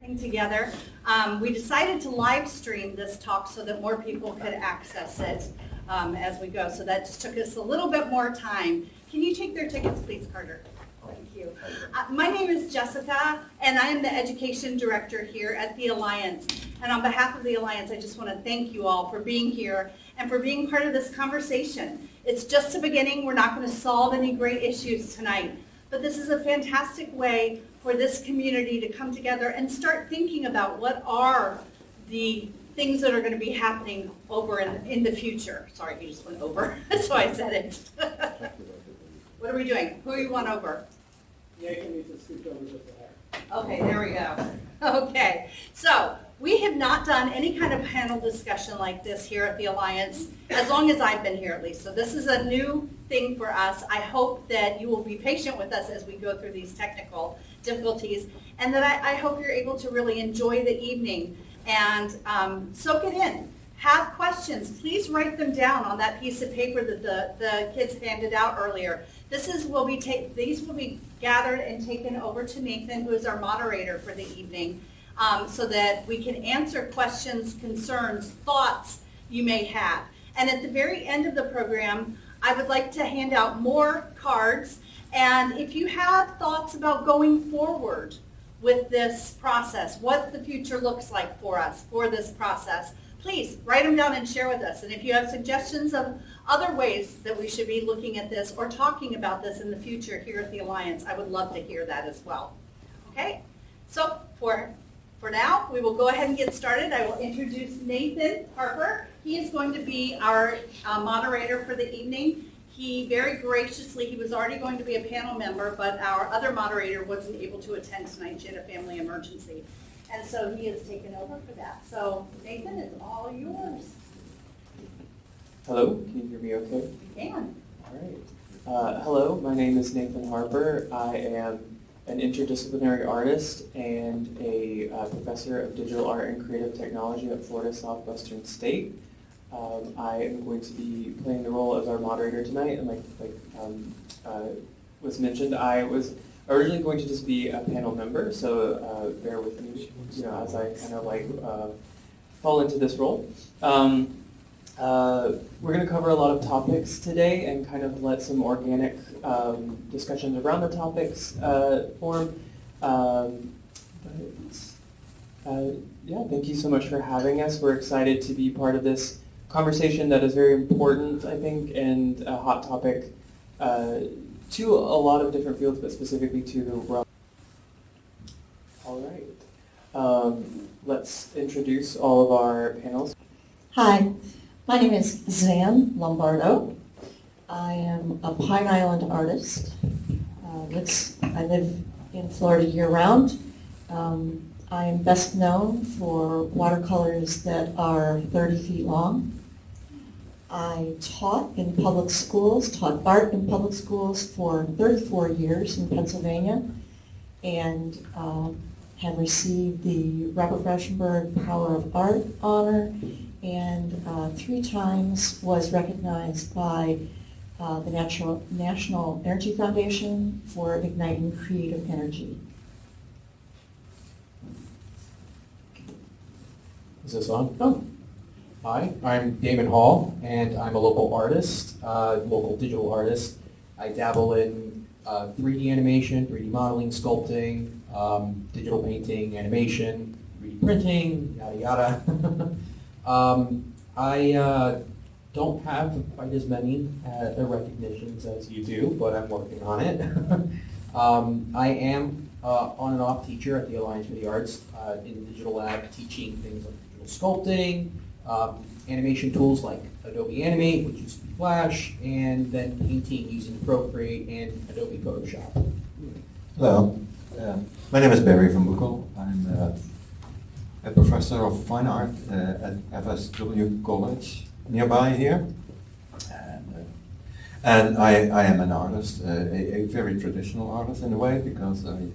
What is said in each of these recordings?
Together. We decided to live stream this talk so that more people could access it as we go. So that just took us a little bit more time. Can you take their tickets, please, Carter? Thank you. My name is Jessica, and I am the Education Director here at the Alliance. And on behalf of the Alliance, I just want to thank you all for being here and for being part of this conversation. It's just a beginning. We're not going to solve any great issues tonight. But this is a fantastic way for this community to come together and start thinking about what are the things that are going to be happening over in the future. Sorry, you just went over. That's why I said it. What are we doing? Who you want over? Nathan needs to scoot over just a hair. Okay, there we go. Okay, so we have not done any kind of panel discussion like this here at the Alliance, as long as I've been here at least. So this is a new thing for us. I hope that you will be patient with us as we go through these technical difficulties, and that I hope you're able to really enjoy the evening and soak it in. Have questions, please write them down on that piece of paper that the kids handed out earlier. These will be gathered and taken over to Nathan, who is our moderator for the evening, so that we can answer questions, concerns, thoughts you may have. And at the very end of the program, I would like to hand out more cards. And if you have thoughts about going forward with this process, what the future looks like for us for this process, please write them down and share with us. And if you have suggestions of other ways that we should be looking at this or talking about this in the future here at the Alliance, I would love to hear that as well. Okay, so for now, we will go ahead and get started. I will introduce Nathan Harper. He is going to be our moderator for the evening. He very graciously, he was already going to be a panel member, but our other moderator wasn't able to attend tonight. She had a family emergency. And so he has taken over for that. So Nathan, it's all yours. Hello, can you hear me okay? You can. All right. Hello, my name is Nathan Harper. I am an interdisciplinary artist and a professor of digital art and creative technology at Florida SouthWestern State. I am going to be playing the role as our moderator tonight, and like was mentioned, I was originally going to just be a panel member, so bear with me, as I kind of fall into this role. We're going to cover a lot of topics today and kind of let some organic discussions around the topics form. Yeah, thank you so much for having us. We're excited to be part of this conversation that is very important, I think, and a hot topic to a lot of different fields, but specifically to the realm. All right. Let's introduce all of our panels. Hi, my name is Zan Lombardo. I am a Pine Island artist. I live in Florida year-round. I am best known for watercolors that are 30 feet long. I taught art in public schools for 34 years in Pennsylvania, and have received the Robert Rauschenberg Power of Art honor, and 3 times was recognized by the National Energy Foundation for igniting creative energy. Is this on? Oh. Hi, I'm Damon Hall, and I'm a local artist, local digital artist. I dabble in 3D animation, 3D modeling, sculpting, digital painting, animation, 3D printing, yada yada. I don't have quite as many recognitions as you do, but I'm working on it. I am on and off teacher at the Alliance for the Arts in the digital lab, teaching things like digital sculpting, animation tools like Adobe Animate, which used to be Flash, and then painting using Procreate and Adobe Photoshop. Hello, my name is Barry van Boekel. I'm a professor of fine art at FSW College nearby here. And I am an artist, a very traditional artist in a way, because I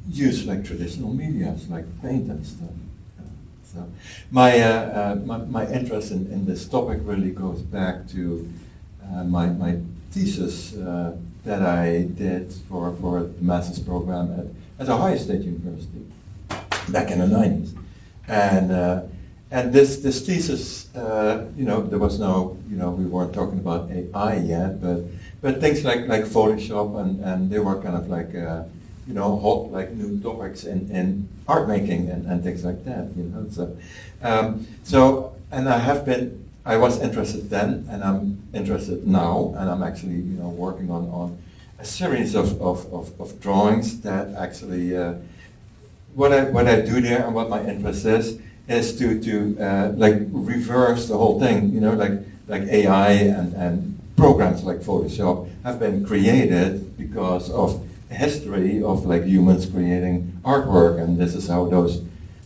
use traditional media, like paint and stuff. So my interest in this topic really goes back to my thesis that I did for the master's program at Ohio State University. back in the 90s. And this thesis, there was no, we weren't talking about AI yet, but things like Photoshop and they were kind of like, hot like new topics in art making and things like that, So, and I was interested then, and I'm interested now, and I'm actually, working on a series of drawings that actually, what I do there and what my interest is to like reverse the whole thing, like AI and programs like Photoshop have been created because of a history of like humans creating artwork, and this is how those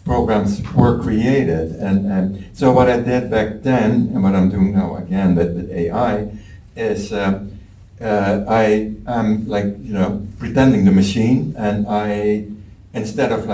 programs were created. And so what I did back then, and what I'm doing now again with AI, is I am like, pretending the machine, and instead of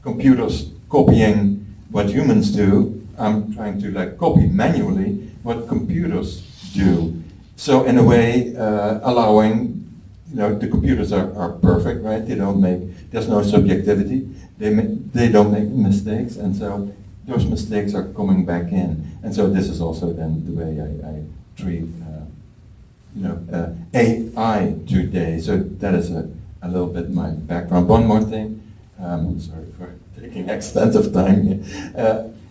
computers copying what humans do, I'm trying to like copy manually what computers do. So in a way, allowing, the computers are perfect, right? There's no subjectivity. They don't make mistakes, and so those mistakes are coming back in. And so this is also then the way I treat, AI today. So that is a little bit my background. One more thing, sorry for taking extensive time here.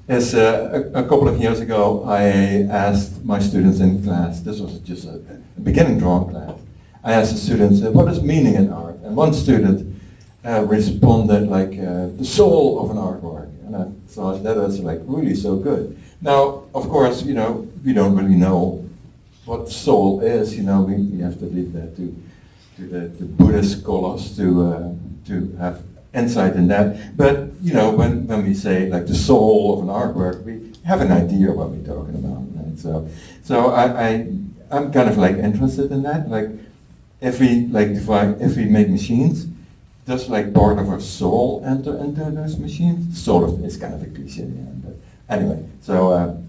Is a couple of years ago, I asked my students in class, this was just a beginning drawing class, I asked the students, what is meaning in art? And one student responded like, the soul of an artwork. And I thought that was like really so good. Now, of course, we don't really know what soul is, we have to leave that to the Buddhist scholars to have insight in that. But when we say like the soul of an artwork, we have an idea what we're talking about. Right? So I'm kind of like interested in that. Like if we make machines, does like part of our soul enter into those machines? Sort of, it's kind of a cliche. Yeah, but anyway, so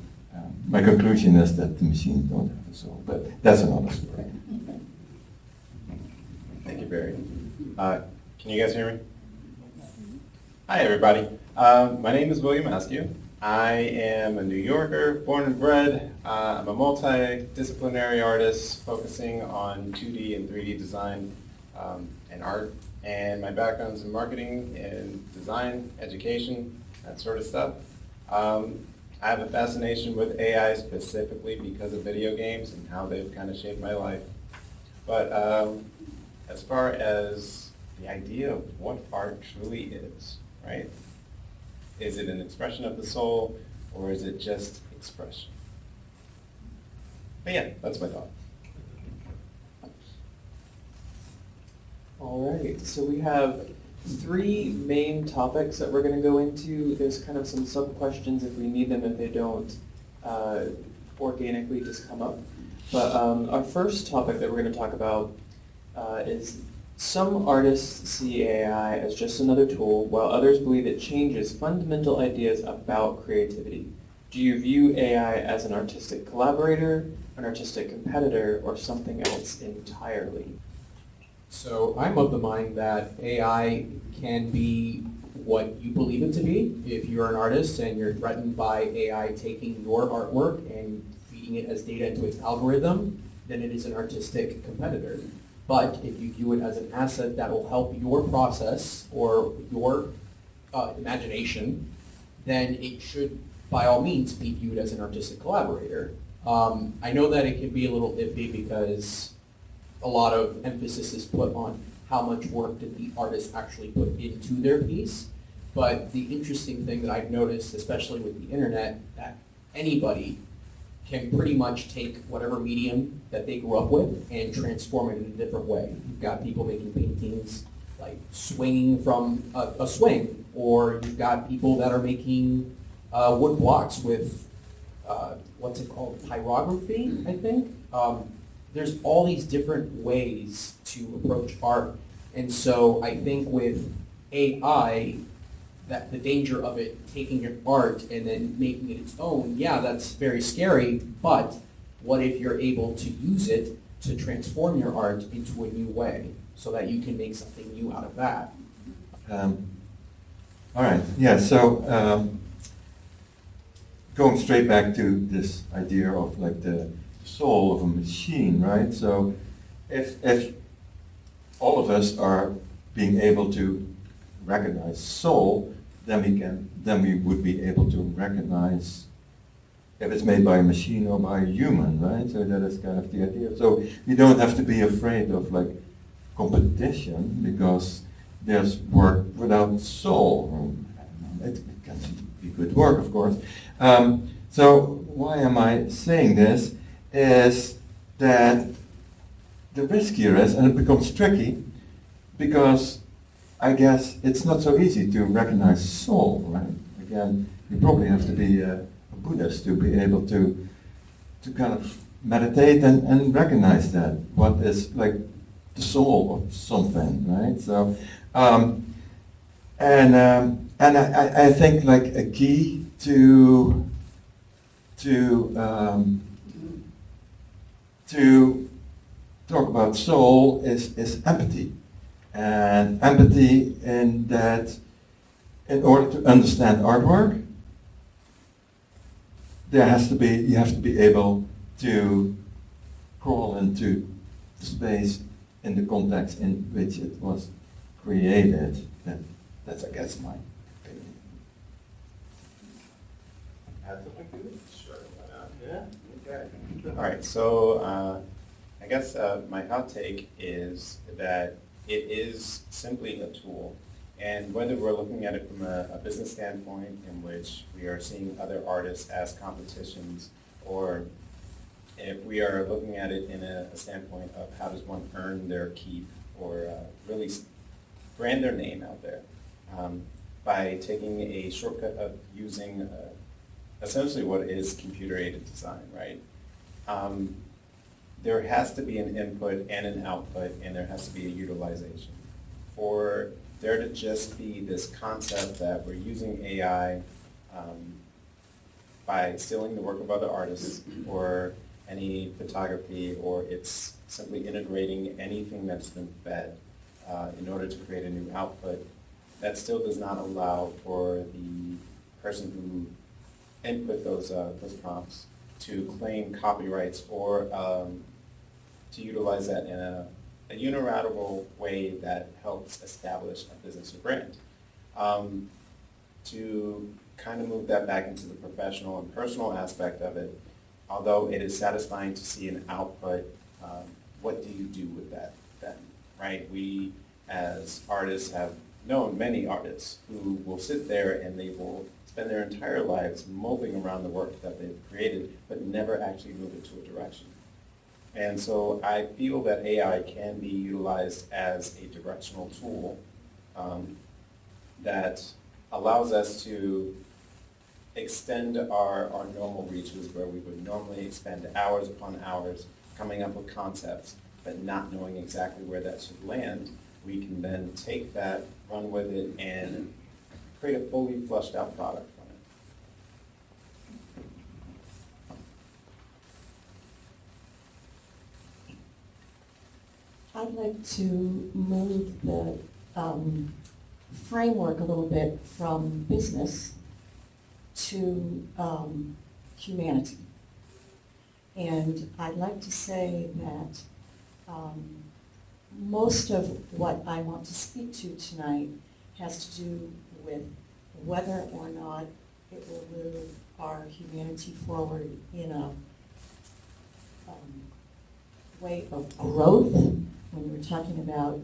my conclusion is that the machines don't have a soul, but that's another story. Thank you, Barry. Can you guys hear me? Hi, everybody. My name is William Askew. I am a New Yorker, born and bred. I'm a multidisciplinary artist focusing on 2D and 3D design and art. And my background is in marketing and design, education, that sort of stuff. I have a fascination with AI specifically because of video games and how they've kind of shaped my life. But as far as the idea of what art truly is, right? Is it an expression of the soul, or is it just expression? But yeah, that's my thought. All right, so we have 3 main topics that we're going to go into. There's kind of some sub-questions if we need them, if they don't organically just come up. But our first topic that we're going to talk about is some artists see AI as just another tool, while others believe it changes fundamental ideas about creativity. Do you view AI as an artistic collaborator, an artistic competitor, or something else entirely? So I'm of the mind that AI can be what you believe it to be. If you're an artist and you're threatened by AI taking your artwork and feeding it as data into its algorithm, then it is an artistic competitor. But if you view it as an asset that will help your process or your imagination, then it should, by all means, be viewed as an artistic collaborator. I know that it can be a little iffy because a lot of emphasis is put on how much work did the artist actually put into their piece. But the interesting thing that I've noticed, especially with the internet, that anybody can pretty much take whatever medium that they grew up with and transform it in a different way. You've got people making paintings like swinging from a swing, or you've got people that are making wood blocks with, what's it called, pyrography, I think. There's all these different ways to approach art. And so I think with AI, that the danger of it taking your art and then making it its own, yeah, that's very scary, but what if you're able to use it to transform your art into a new way so that you can make something new out of that? All right, yeah, so going straight back to this idea of like the soul of a machine, right? So if all of us are being able to recognize soul, then we would be able to recognize if it's made by a machine or by a human, right? So that is kind of the idea. So you don't have to be afraid of like competition because there's work without soul. It can be good work, of course. So why am I saying this? Is that the risk here is, and it becomes tricky, because I guess it's not so easy to recognize soul, right? Again, you probably have to be a Buddhist to be able to kind of meditate and recognize that, what is like the soul of something, right? So, and I think like a key to talk about soul is empathy. And empathy in that in order to understand artwork, you have to be able to crawl into space in the context in which it was created. That's I guess my opinion. Add something to it? Sure, why not? Yeah, okay. All right, so I guess my hot take is that it is simply a tool. And whether we're looking at it from a business standpoint in which we are seeing other artists as competitions, or if we are looking at it in a standpoint of how does one earn their keep or really brand their name out there, by taking a shortcut of using essentially what is computer-aided design, right? There has to be an input and an output, and there has to be a utilization. For there to just be this concept that we're using AI by stealing the work of other artists or any photography, or it's simply integrating anything that's been fed in order to create a new output, that still does not allow for the person who input those prompts to claim copyrights or to utilize that in a unilateral way that helps establish a business or brand. To kind of move that back into the professional and personal aspect of it, although it is satisfying to see an output, what do you do with that then, right? We as artists have known many artists who will sit there and they will spend their entire lives moping around the work that they've created, but never actually move it to a direction. And so I feel that AI can be utilized as a directional tool that allows us to extend our normal reaches where we would normally spend hours upon hours coming up with concepts, but not knowing exactly where that should land. We can then take that, run with it, and create a fully fleshed out product from it. I'd like to move the framework a little bit from business to humanity. And I'd like to say that most of what I want to speak to tonight has to do with whether or not it will move our humanity forward in a way of growth. When we were talking about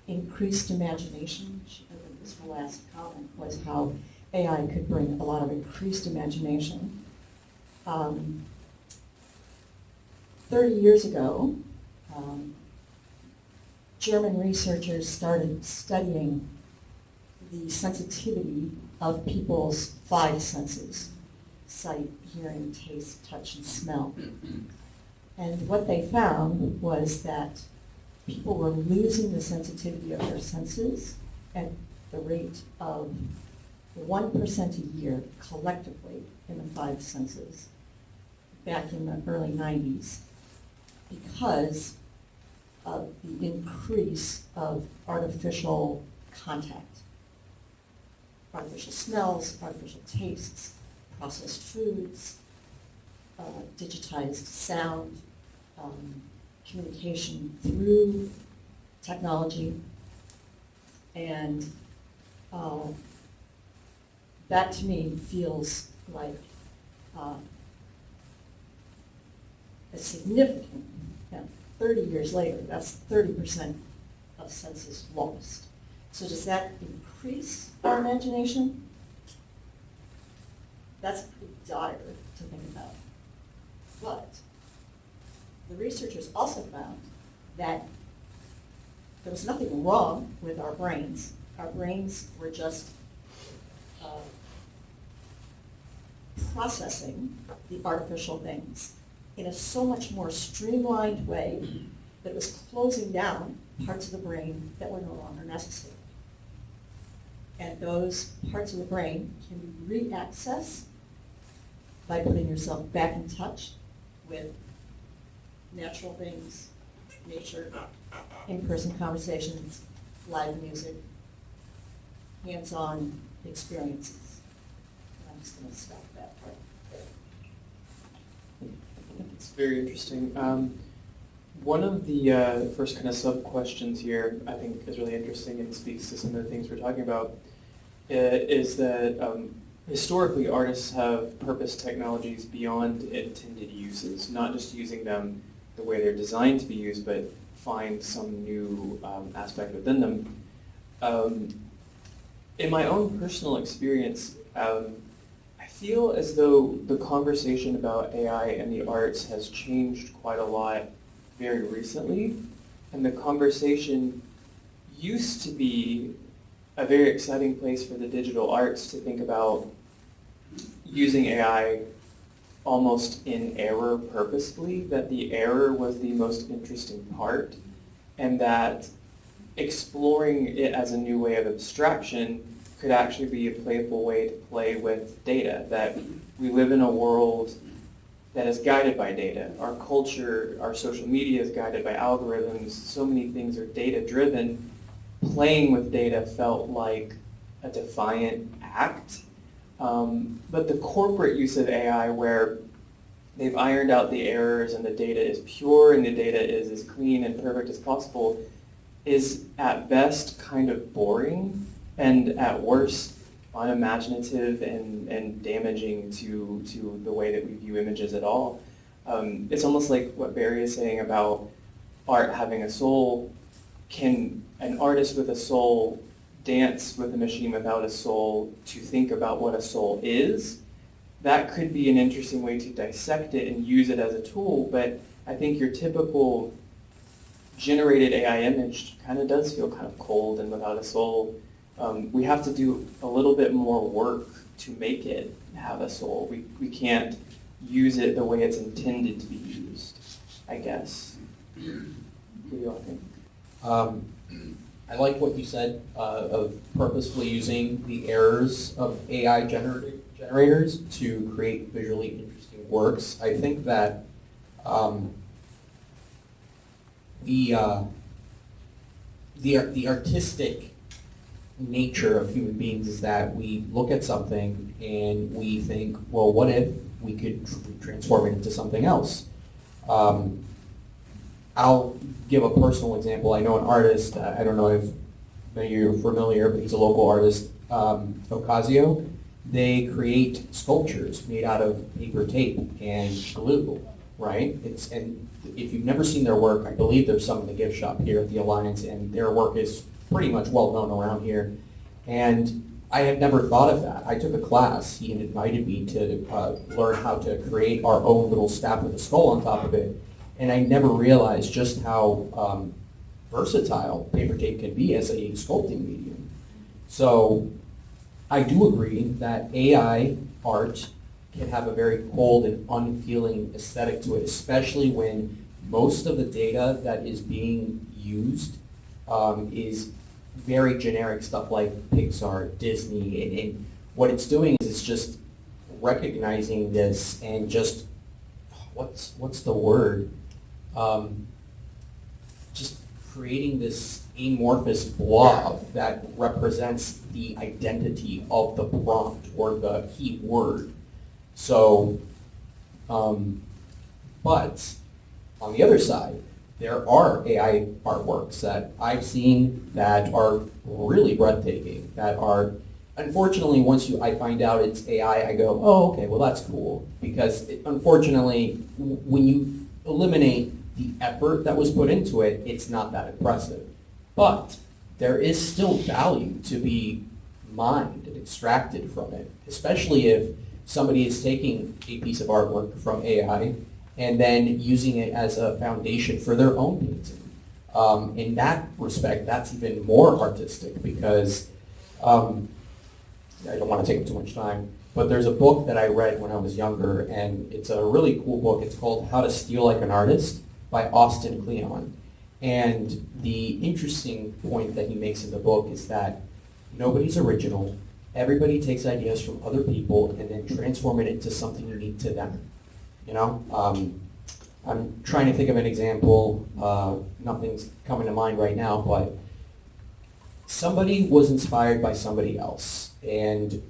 increased imagination, I think this last comment was how AI could bring a lot of increased imagination. 30 years ago, German researchers started studying the sensitivity of people's 5 senses: sight, hearing, taste, touch, and smell. And what they found was that people were losing the sensitivity of their senses at the rate of 1% a year collectively in the 5 senses back in the early 90s, because of the increase of artificial contact. Artificial smells, artificial tastes, processed foods, digitized sound, communication through technology, and that to me feels like a significant, 30 years later, that's 30% of senses lost. So does that increase our imagination? That's pretty dire to think about. But the researchers also found that there was nothing wrong with our brains. Our brains were just processing the artificial things in a so much more streamlined way that it was closing down parts of the brain that were no longer necessary. And those parts of the brain can be re-accessed by putting yourself back in touch with natural things, nature, in-person conversations, live music, hands-on experiences. And I'm just going to stop that part there. I think it's very interesting. One of the first kind of sub-questions here I think is really interesting and speaks to some of the things we're talking about, is that historically artists have purposed technologies beyond intended uses, not just using them the way they're designed to be used, but find some new aspect within them. In my own personal experience, I feel as though the conversation about AI and the arts has changed quite a lot very recently, and the conversation used to be a very exciting place for the digital arts to think about using AI almost in error purposefully, that the error was the most interesting part, and that exploring it as a new way of abstraction could actually be a playful way to play with data, that we live in a world that is guided by data. Our culture, our social media is guided by algorithms. So many things are data-driven. Playing with data felt like a defiant act. But the corporate use of AI, where they've ironed out the errors and the data is pure and the data is as clean and perfect as possible, is at best kind of boring and at worst unimaginative and damaging to the way that we view images at all. It's almost like what Barry is saying about art having a soul. Can an artist with a soul dance with a machine without a soul to think about what a soul is? That could be an interesting way to dissect it and use it as a tool, but I think your typical generated AI image kind of does feel kind of cold and without a soul. We have to do a little bit more work to make it have a soul. We can't use it the way it's intended to be used, I guess. What do you all think? I like what you said of purposefully using the errors of AI generators to create visually interesting works. I think that the artistic nature of human beings is that we look at something and we think, well, what if we could transform it into something else? I'll give a personal example. I know an artist, I don't know if many of you are familiar, but he's a local artist, Ocasio. They create sculptures made out of paper tape and glue, right? And if you've never seen their work, I believe there's some in the gift shop here at the Alliance, and their work is pretty much well known around here. And I had never thought of that. I took a class. He had invited me to learn how to create our own little staff with a skull on top of it. And I never realized just how versatile paper tape can be as a sculpting medium. So I do agree that AI art can have a very cold and unfeeling aesthetic to it, especially when most of the data that is being used is very generic stuff like Pixar, Disney, and what it's doing is it's just recognizing this and just, what's the word? just creating this amorphous blob that represents the identity of the prompt or the key word. So, but on the other side, there are AI artworks that I've seen that are really breathtaking, that are, unfortunately, once I find out it's AI, I go, oh, okay, well, that's cool. Because unfortunately, when you eliminate the effort that was put into it, it's not that impressive. But there is still value to be mined and extracted from it, especially if somebody is taking a piece of artwork from AI and then using it as a foundation for their own painting. In that respect, that's even more artistic because I don't want to take up too much time, but there's a book that I read when I was younger, and it's a really cool book. It's called How to Steal Like an Artist by Austin Kleon. And the interesting point that he makes in the book is that nobody's original. Everybody takes ideas from other people and then transform it into something unique to them. You know, I'm trying to think of an example. Nothing's coming to mind right now, but somebody was inspired by somebody else, and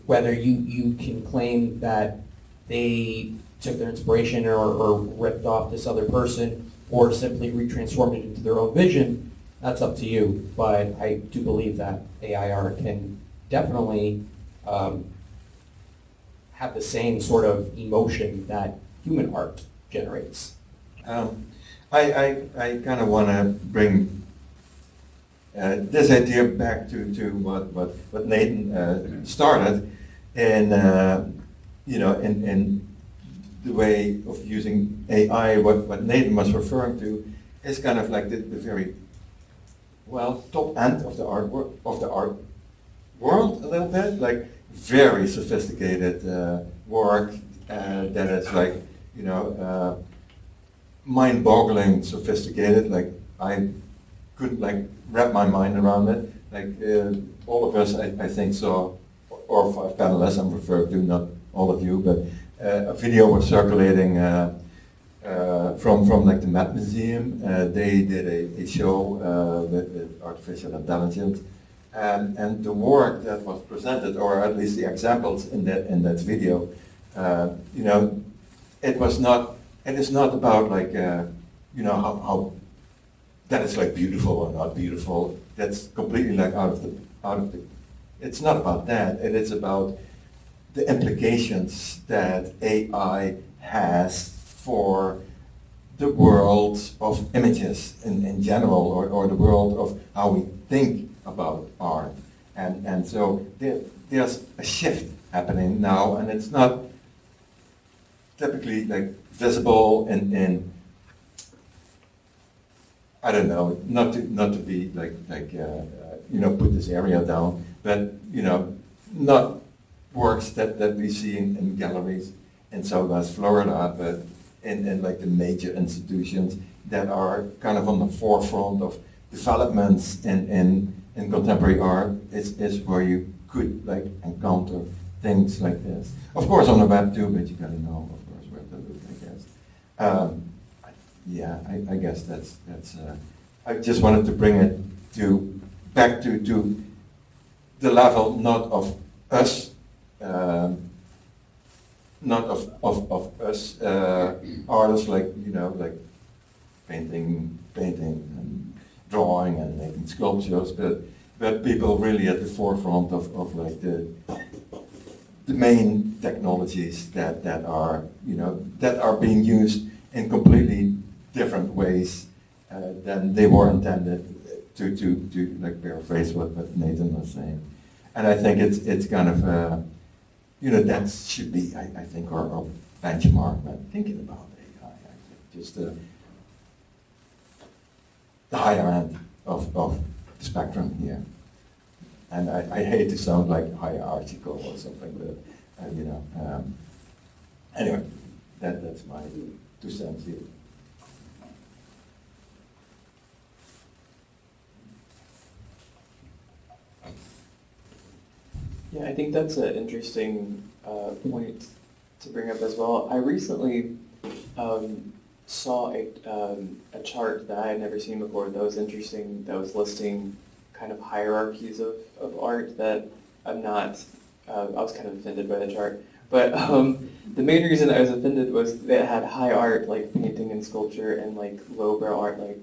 whether you can claim that they took their inspiration or ripped off this other person or simply retransformed it into their own vision, that's up to you. But I do believe that AI art can definitely have the same sort of emotion that human art generates. I kind of want to bring this idea back to what Nathan started, and in the way of using AI. What Nathan was referring to is kind of like the very top end of the art world a little bit, like very sophisticated work that is like mind-boggling sophisticated. Like I couldn't like wrap my mind around it. Like all of us, I think saw, or 5 panelists I'm referring to, not all of you, but a video was circulating from like the Met Museum. They did a show with artificial intelligence. And the work that was presented, or at least the examples in that video, it is not about like how that is like beautiful or not beautiful. That's completely like out of the. It's not about that. It is about the implications that AI has for the world of images in general, or the world of how we think about art. And so there's a shift happening now, and it's not typically like visible in I don't know, not to be like put this area down, but not works that we see in galleries in Southwest Florida, but in like the major institutions that are kind of on the forefront of developments in contemporary art is where you could like encounter things like this. Of course on the web too, but you gotta know, of course, where to look, I guess. I guess that's I just wanted to bring it back to the level not of us, not of us artists, like like painting and drawing and making sculptures, but people really at the forefront of like the main technologies that are that are being used in completely different ways than they were intended to like paraphrase what Nathan was saying. And I think it's kind of that should be I think our benchmark when thinking about AI. I think just the higher end of the spectrum here. And I hate to sound like hierarchical or something, but anyway, that's my 2 cents here. Yeah, I think that's an interesting point to bring up as well. I recently saw a chart that I had never seen before that was interesting, that was listing kind of hierarchies of art that I'm not, I was kind of offended by the chart. But the main reason I was offended was that it had high art like painting and sculpture and like lowbrow art like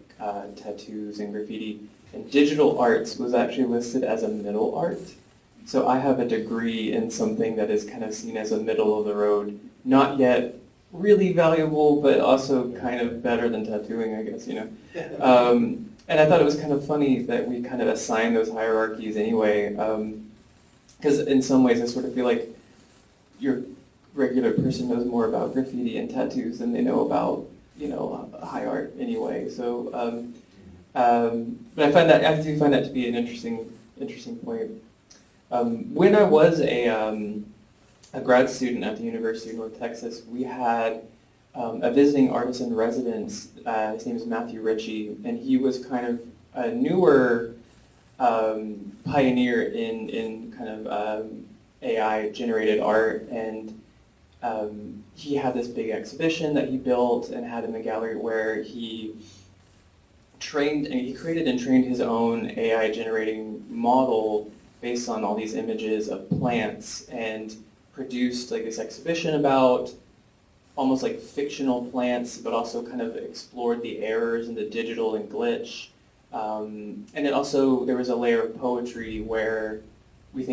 tattoos and graffiti. And digital arts was actually listed as a middle art. So I have a degree in something that is kind of seen as a middle of the road, not yet really valuable, but also kind of better than tattooing, I guess, And I thought it was kind of funny that we kind of assign those hierarchies anyway, because in some ways I sort of feel like your regular person knows more about graffiti and tattoos than they know about, high art anyway. So, but I do find that to be an interesting point. When I was a grad student at the University of North Texas, we had a visiting artist in residence. His name is Matthew Ritchie, and he was kind of a newer pioneer in kind of AI-generated art, and he had this big exhibition that he built and had in the gallery where he created and trained his own AI-generating model based on all these images of plants, and produced like this exhibition about almost like fictional plants, but also kind of explored the errors in the digital and glitch. And it also, there was a layer of poetry where we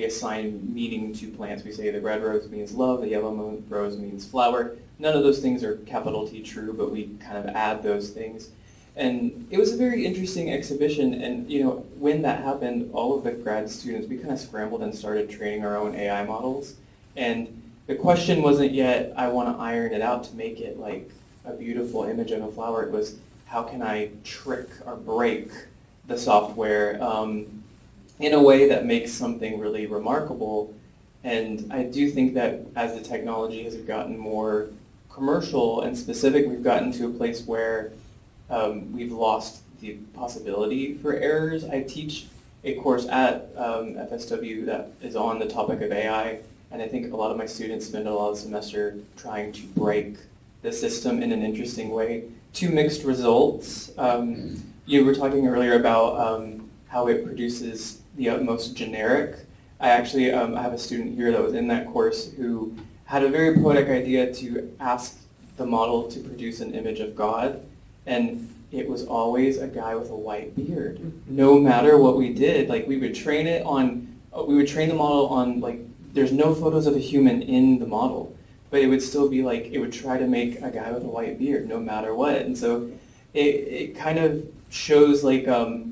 assign meaning to plants. We say the red rose means love, the yellow rose means flower. None of those things are capital T true, but we kind of add those things. And it was a very interesting exhibition, and when that happened, all of the grad students, we kind of scrambled and started training our own AI models. And the question wasn't yet, I want to iron it out to make it like a beautiful image of a flower. It was, how can I trick or break the software in a way that makes something really remarkable? And I do think that as the technology has gotten more commercial and specific, we've gotten to a place where we've lost the possibility for errors. I teach a course at FSW that is on the topic of AI, and I think a lot of my students spend a lot of the semester trying to break the system in an interesting way. Two mixed results. You were talking earlier about how it produces the utmost generic. I actually I have a student here that was in that course who had a very poetic idea to ask the model to produce an image of God, and it was always a guy with a white beard. No matter what we did, like we would train the model on like, there's no photos of a human in the model, but it would still be like, it would try to make a guy with a white beard no matter what. And so it kind of shows like the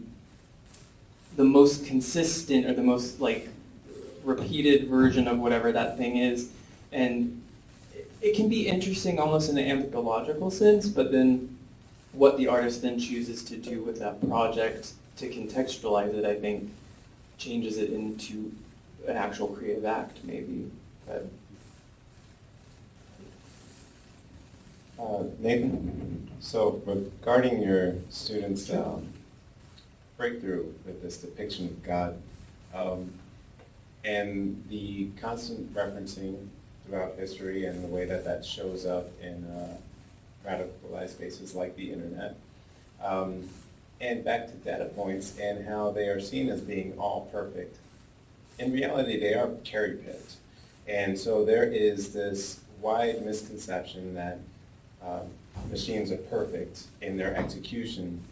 most consistent or the most like repeated version of whatever that thing is. And it can be interesting almost in an anthropological sense, but then what the artist then chooses to do with that project to contextualize it, I think, changes it into an actual creative act, maybe. But, Nathan, so regarding your students' breakthrough with this depiction of God, and the constant referencing throughout history and the way that that shows up in radicalized spaces like the internet, and back to data points and how they are seen as being all perfect. In reality, they are cherry-picked. And so there is this wide misconception that machines are perfect in their execution,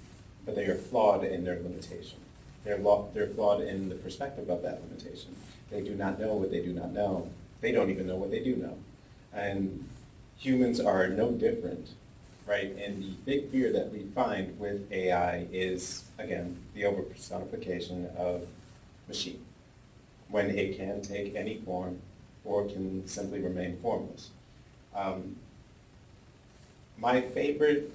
but they are flawed in their limitation. They're flawed in the perspective of that limitation. They do not know what they do not know. They don't even know what they do know. And humans are no different, right? And the big fear that we find with AI is, again, the over-personification of machine, when it can take any form or can simply remain formless. My favorite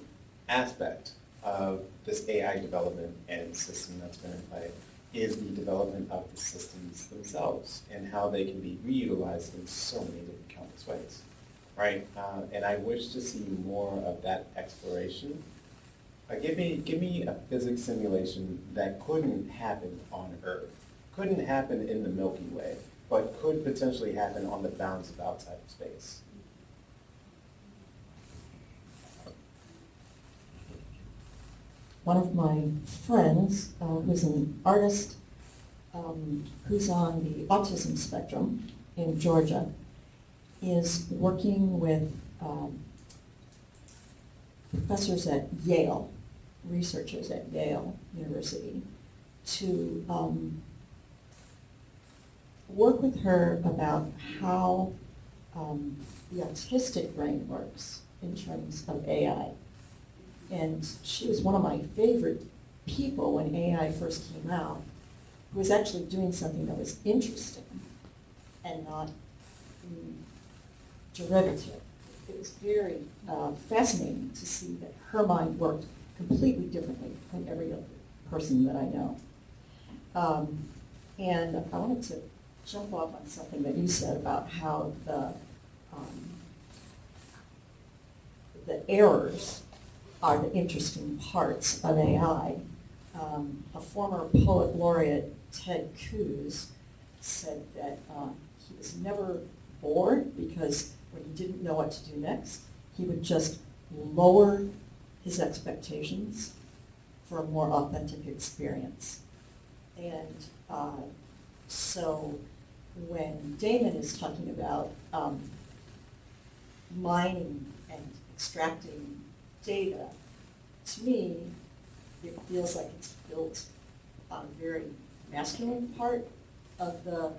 aspect of this AI development and system that's been in play is the development of the systems themselves and how they can be reutilized in so many different countless ways, right? And I wish to see more of that exploration. Give me a physics simulation that couldn't happen on Earth, couldn't happen in the Milky Way, but could potentially happen on the bounds of outside of space. one of my friends, who's an artist, who's on the autism spectrum in Georgia, is working with professors at Yale, researchers at Yale University, to work with her about how the autistic brain works in terms of AI. And she was one of my favorite people when AI first came out, who was actually doing something that was interesting and not derivative. It was very fascinating to see that her mind worked completely differently from every other person that I know. And I wanted to jump off on something that you said about how the errors are the interesting parts of AI. A former poet laureate, Ted Cruz, said that he was never bored because when he didn't know what to do next, he would just lower his expectations for a more authentic experience. And so when Damon is talking about mining and extracting data, to me, it feels like it's built on a very masculine part of the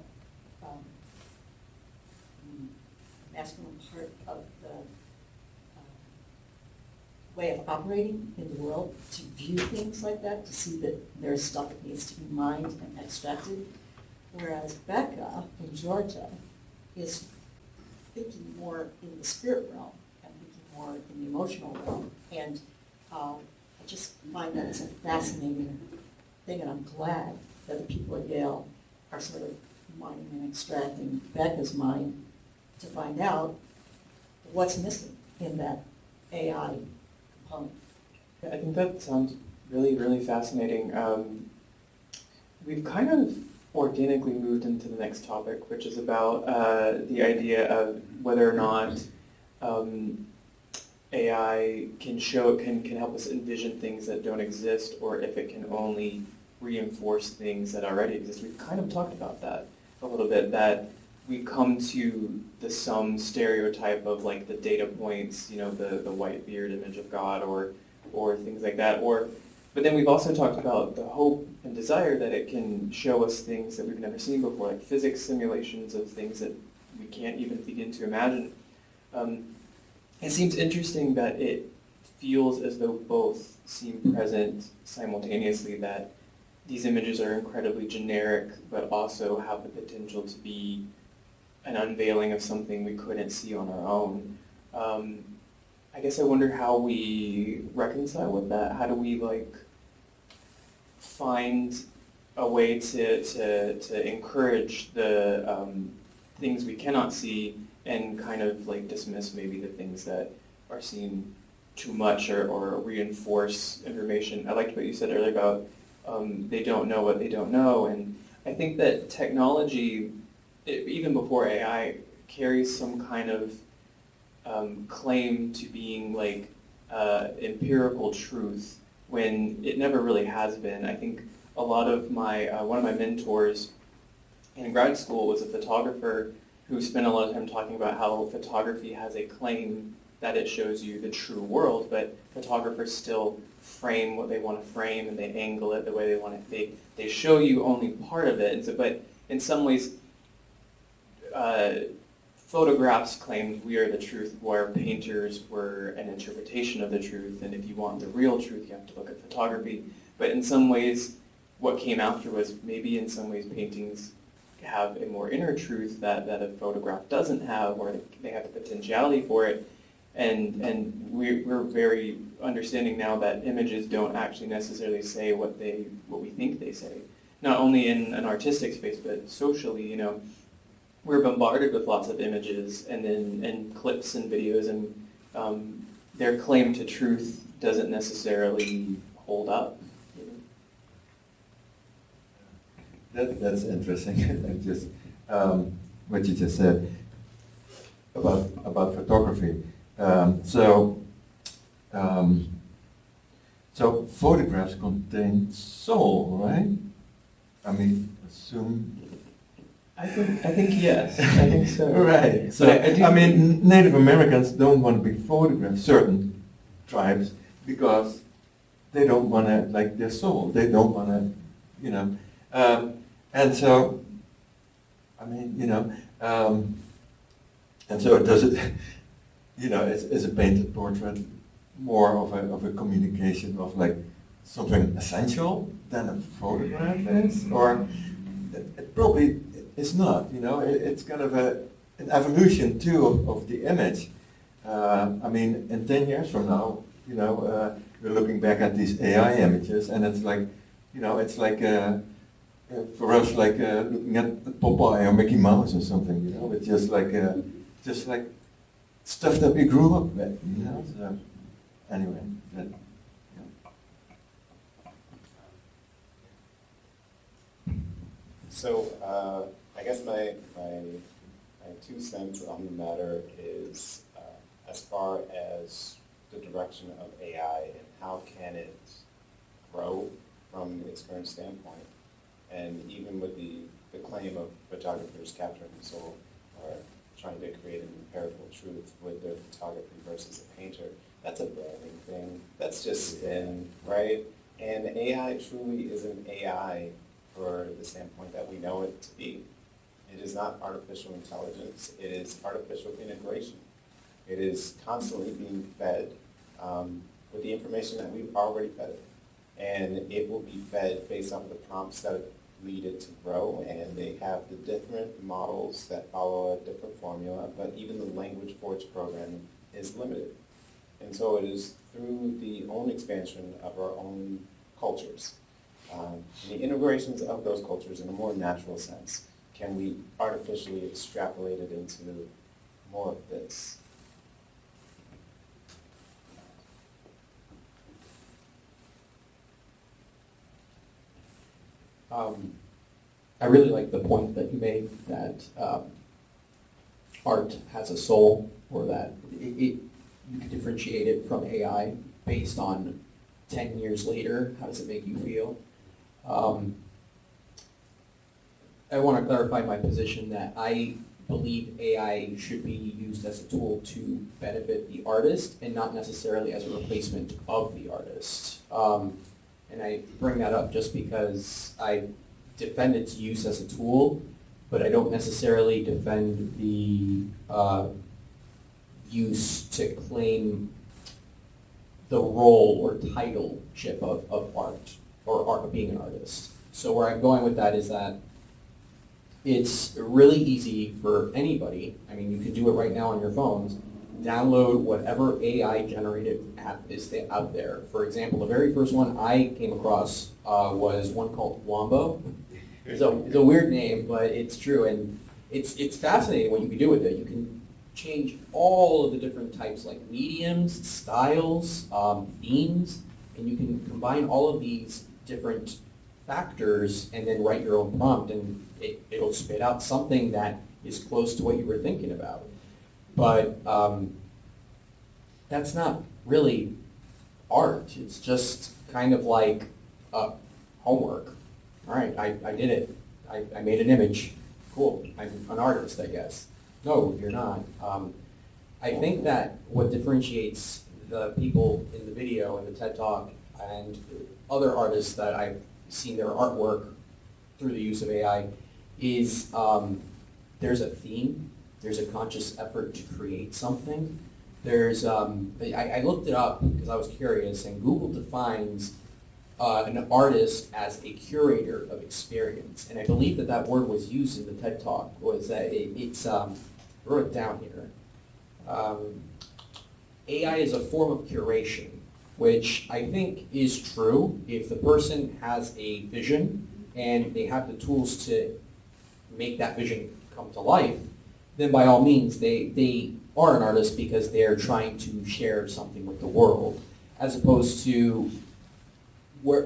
way of operating in the world, to view things like that, to see that there's stuff that needs to be mined and extracted. Whereas Becca in Georgia is thinking more in the spirit realm and thinking more in the emotional realm. And I just find that as a fascinating thing, and I'm glad that the people at Yale are sort of mining and extracting Becca's mind to find out what's missing in that AI component. Yeah, I think that sounds really, really fascinating. We've kind of organically moved into the next topic, which is about the idea of whether or not AI can help us envision things that don't exist, or if it can only reinforce things that already exist. We've kind of talked about that a little bit, that we come to some stereotype of like the data points, you know, the white beard image of God, or things like that. But then we've also talked about the hope and desire that it can show us things that we've never seen before, like physics simulations of things that we can't even begin to imagine. It seems interesting that it feels as though both seem present simultaneously, that these images are incredibly generic, but also have the potential to be an unveiling of something we couldn't see on our own. I guess I wonder how we reconcile with that. How do we find a way to encourage the things we cannot see, and kind of dismiss maybe the things that are seen too much, or reinforce information. I liked what you said earlier about they don't know what they don't know, and I think that technology, even before AI, carries some kind of claim to being empirical truth when it never really has been. I think a lot of one of my mentors in grad school was a photographer who spent a lot of time talking about how photography has a claim that it shows you the true world, but photographers still frame what they want to frame, and they angle it the way they want it. They show you only part of it, and so, but in some ways, photographs claimed we are the truth, where painters were an interpretation of the truth, and if you want the real truth, you have to look at photography. But in some ways, what came after was maybe in some ways paintings have a more inner truth that a photograph doesn't have, or they have the potentiality for it. And we're very understanding now that images don't actually necessarily say what we think they say. Not only in an artistic space, but socially, we're bombarded with lots of images and clips and videos, and their claim to truth doesn't necessarily hold up. That's interesting. And just what you just said about photography. So photographs contain soul, right? I mean, assume. I think yes. I think so. Right. So But I do- I mean, Native Americans don't want to be photographed. Certain tribes, because they don't want to, like, their soul. They don't want to, you know. And so, I mean, you know, and so does it, you know, is a painted portrait more of a communication of like something essential than a photograph is? Or it probably is not, you know. It's kind of an evolution too of the image. I mean, in 10 years from now, you know, we're looking back at these AI images, and it's like, you know, it's like for us, like looking at Popeye or Mickey Mouse or something, you know. It's just like stuff that we grew up with, you know. So anyway, that, So I guess my 2 cents on the matter is as far as the direction of AI and how can it grow from its current standpoint. And even with the claim of photographers capturing the soul or trying to create an empirical truth with their photography versus a painter, that's a branding thing. That's just spin, right? And AI truly isn't AI for the standpoint that we know it to be. It is not artificial intelligence. It is artificial integration. It is constantly being fed with the information that we've already fed it. And it will be fed based off of the prompts that lead it to grow. And they have the different models that follow a different formula, but even the language for its programming is limited. And so it is through the own expansion of our own cultures, and the integrations of those cultures in a more natural sense, can we artificially extrapolate it into more of this? I really like the point that you made that art has a soul, or that you can differentiate it from AI based on 10 years later. How does it make you feel? I want to clarify my position that I believe AI should be used as a tool to benefit the artist and not necessarily as a replacement of the artist. And I bring that up just because I defend its use as a tool, but I don't necessarily defend the use to claim the role or titleship of art, or art of being an artist. So where I'm going with that is that it's really easy for anybody, I mean, you can do it right now on your phones, download whatever AI-generated app is out there. For example, the very first one I came across was one called Wombo. It's a weird name, but it's true, and it's fascinating what you can do with it. You can change all of the different types, like mediums, styles, themes, and you can combine all of these different factors and then write your own prompt, and it'll spit out something that is close to what you were thinking about. But that's not really art. It's just kind of like homework. All right, I did it. I made an image. Cool, I'm an artist, I guess. No, you're not. I think that what differentiates the people in the video and the TED Talk and other artists that I've seen their artwork through the use of AI is there's a theme, there's a conscious effort to create something. There's, I looked it up because I was curious, and Google defines an artist as a curator of experience. And I believe that that word was used in the TED Talk, was that it's, I wrote it down here. AI is a form of curation, which I think is true if the person has a vision and they have the tools to make that vision come to life, then by all means they are an artist because they're trying to share something with the world, as opposed to where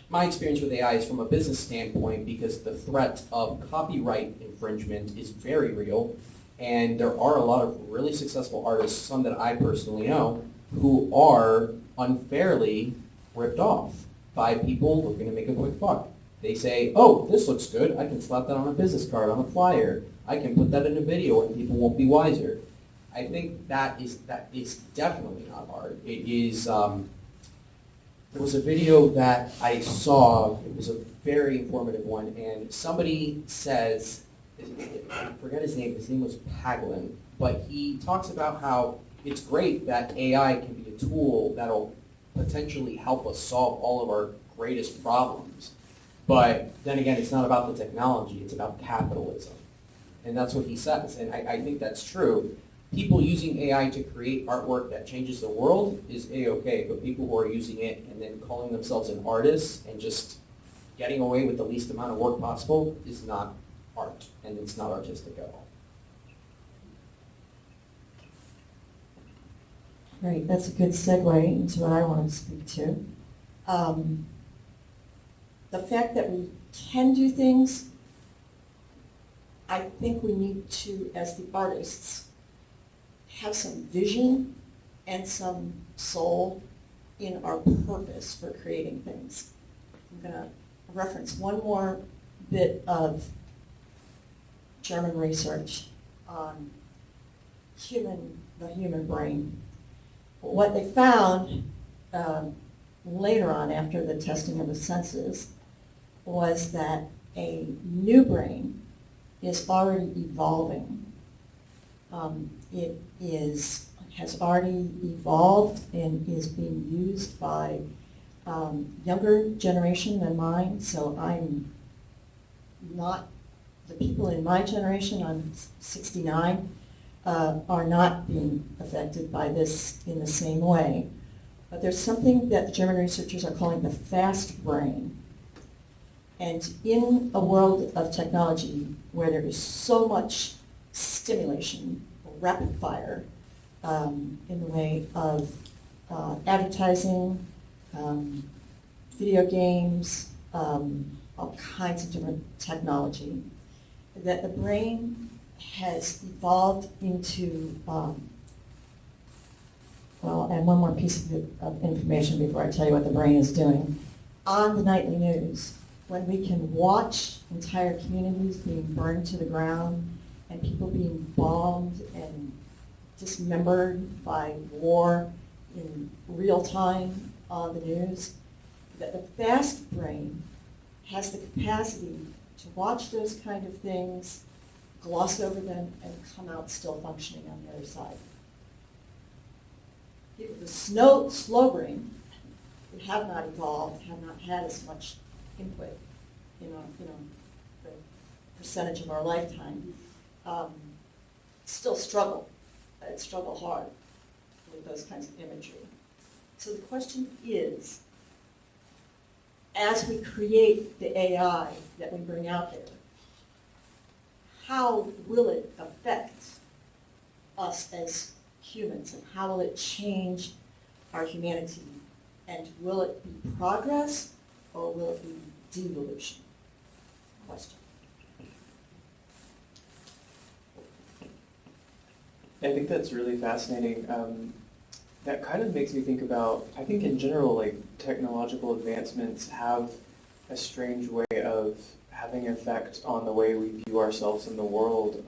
my experience with AI is from a business standpoint, because the threat of copyright infringement is very real, and there are a lot of really successful artists, some that I personally know, who are unfairly ripped off by people looking to make a quick buck. They say, oh, this looks good. I can slap that on a business card, on a flyer. I can put that in a video and people won't be wiser. I think that is definitely not art. It is, there was a video that I saw, it was a very informative one, and somebody says, I forget his name was Paglin, but he talks about how it's great that AI can be a tool that'll potentially help us solve all of our greatest problems. But then again, it's not about the technology, it's about capitalism. And that's what he says, and I think that's true. People using AI to create artwork that changes the world is A-okay, but people who are using it and then calling themselves an artist and just getting away with the least amount of work possible is not art, and it's not artistic at all. Great, that's a good segue into what I want to speak to. The fact that we can do things, I think we need to, as the artists, have some vision and some soul in our purpose for creating things. I'm going to reference one more bit of German research on the human brain. What they found later on, after the testing of the senses, was that a new brain is already evolving. It has already evolved and is being used by younger generation than mine. So I'm not, the people in my generation, I'm 69, are not being affected by this in the same way. But there's something that the German researchers are calling the fast brain. And in a world of technology where there is so much stimulation, rapid fire, in the way of advertising, video games, all kinds of different technology, that the brain has evolved into, well, and one more piece of information before I tell you what the brain is doing. On the nightly news, when we can watch entire communities being burned to the ground and people being bombed and dismembered by war in real time on the news, that the fast brain has the capacity to watch those kind of things, gloss over them, and come out still functioning on the other side. People with slow brain, who have not evolved, have not had as much input in the percentage of our lifetime, still struggle hard with those kinds of imagery. So the question is, as we create the AI that we bring out there, how will it affect us as humans, and how will it change our humanity? And will it be progress, or will it be devolution? Question. I think that's really fascinating. That kind of makes me think about, I think in general, like technological advancements have a strange way of having an effect on the way we view ourselves in the world.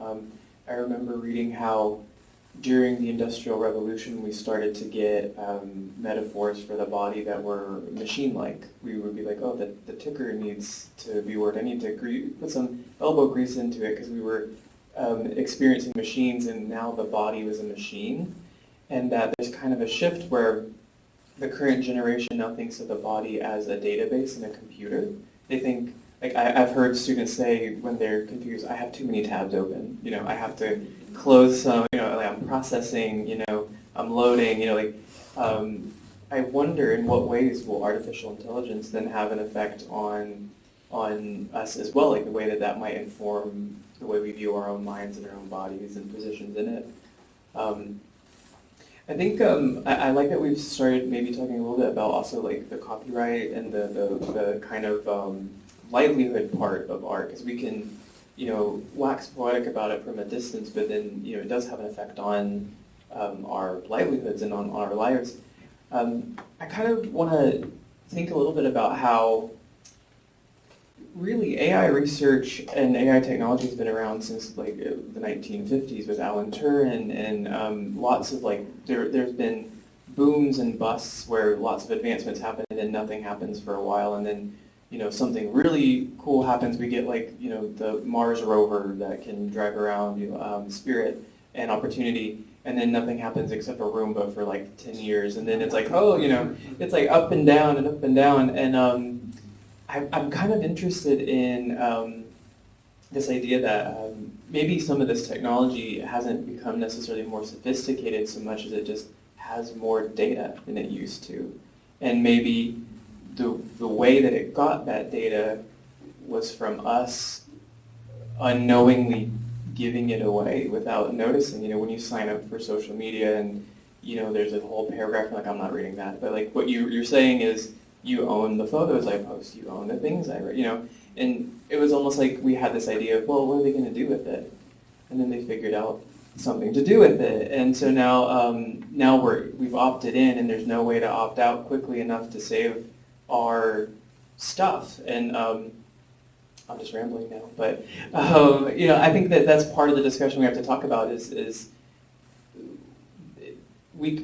I remember reading how during the Industrial Revolution we started to get metaphors for the body that were machine-like. We would be like, oh, the ticker needs to be worked. I need to put some elbow grease into it because we were experiencing machines, and now the body was a machine. And that there's kind of a shift where the current generation now thinks of the body as a database in a computer. They think, like I've heard students say when they're confused, I have too many tabs open. I have to close some, like I'm processing, I'm loading, I wonder in what ways will artificial intelligence then have an effect on us as well, like the way that might inform the way we view our own minds and our own bodies and positions in it. I think I like that we've started maybe talking a little bit about also like the copyright and the kind of livelihood part of art, because we can, wax poetic about it from a distance, but then, it does have an effect on our livelihoods and on our lives. I kind of want to think a little bit about how really AI research and AI technology has been around since like the 1950s with Alan Turing and lots of like, there's been booms and busts where lots of advancements happen and then nothing happens for a while, and then something really cool happens. We get like the Mars rover that can drive around, Spirit and Opportunity, and then nothing happens except for Roomba for like 10 years, and then it's like, oh, it's like up and down and up and down, and I'm kind of interested in this idea that maybe some of this technology hasn't become necessarily more sophisticated so much as it just has more data than it used to. And maybe the way that it got that data was from us unknowingly giving it away without noticing. When you sign up for social media and there's a whole paragraph, like I'm not reading that, but like what you're saying is you own the photos I post, you own the things I write, and it was almost like we had this idea of, well, what are they going to do with it? And then they figured out something to do with it, and so now we've opted in, and there's no way to opt out quickly enough to save our stuff. And I'm just rambling now, but I think that's part of the discussion we have to talk about is we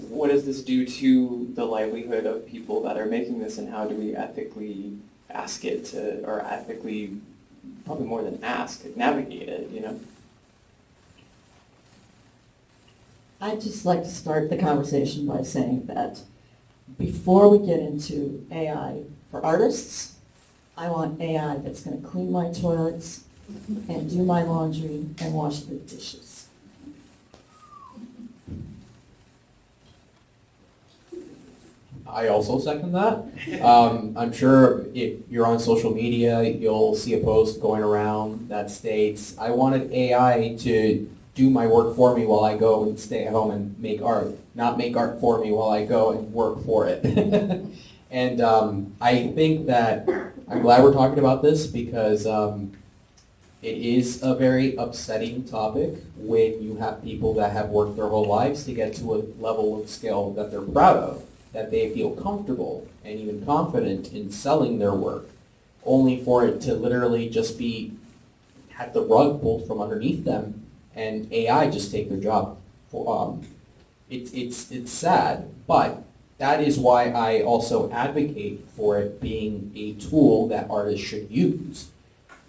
what does this do to the livelihood of people that are making this, and how do we ethically ask it to, or ethically, probably more than ask, navigate it, I'd just like to start the conversation by saying that before we get into AI for artists, I want AI that's going to clean my toilets and do my laundry and wash the dishes. I also second that. I'm sure if you're on social media, you'll see a post going around that states, I wanted AI to do my work for me while I go and stay at home and make art, not make art for me while I go and work for it. And I think that I'm glad we're talking about this because it is a very upsetting topic when you have people that have worked their whole lives to get to a level of skill that they're proud of, that they feel comfortable and even confident in selling their work, only for it to literally just be, had the rug pulled from underneath them and AI just take their job. It's sad, but that is why I also advocate for it being a tool that artists should use.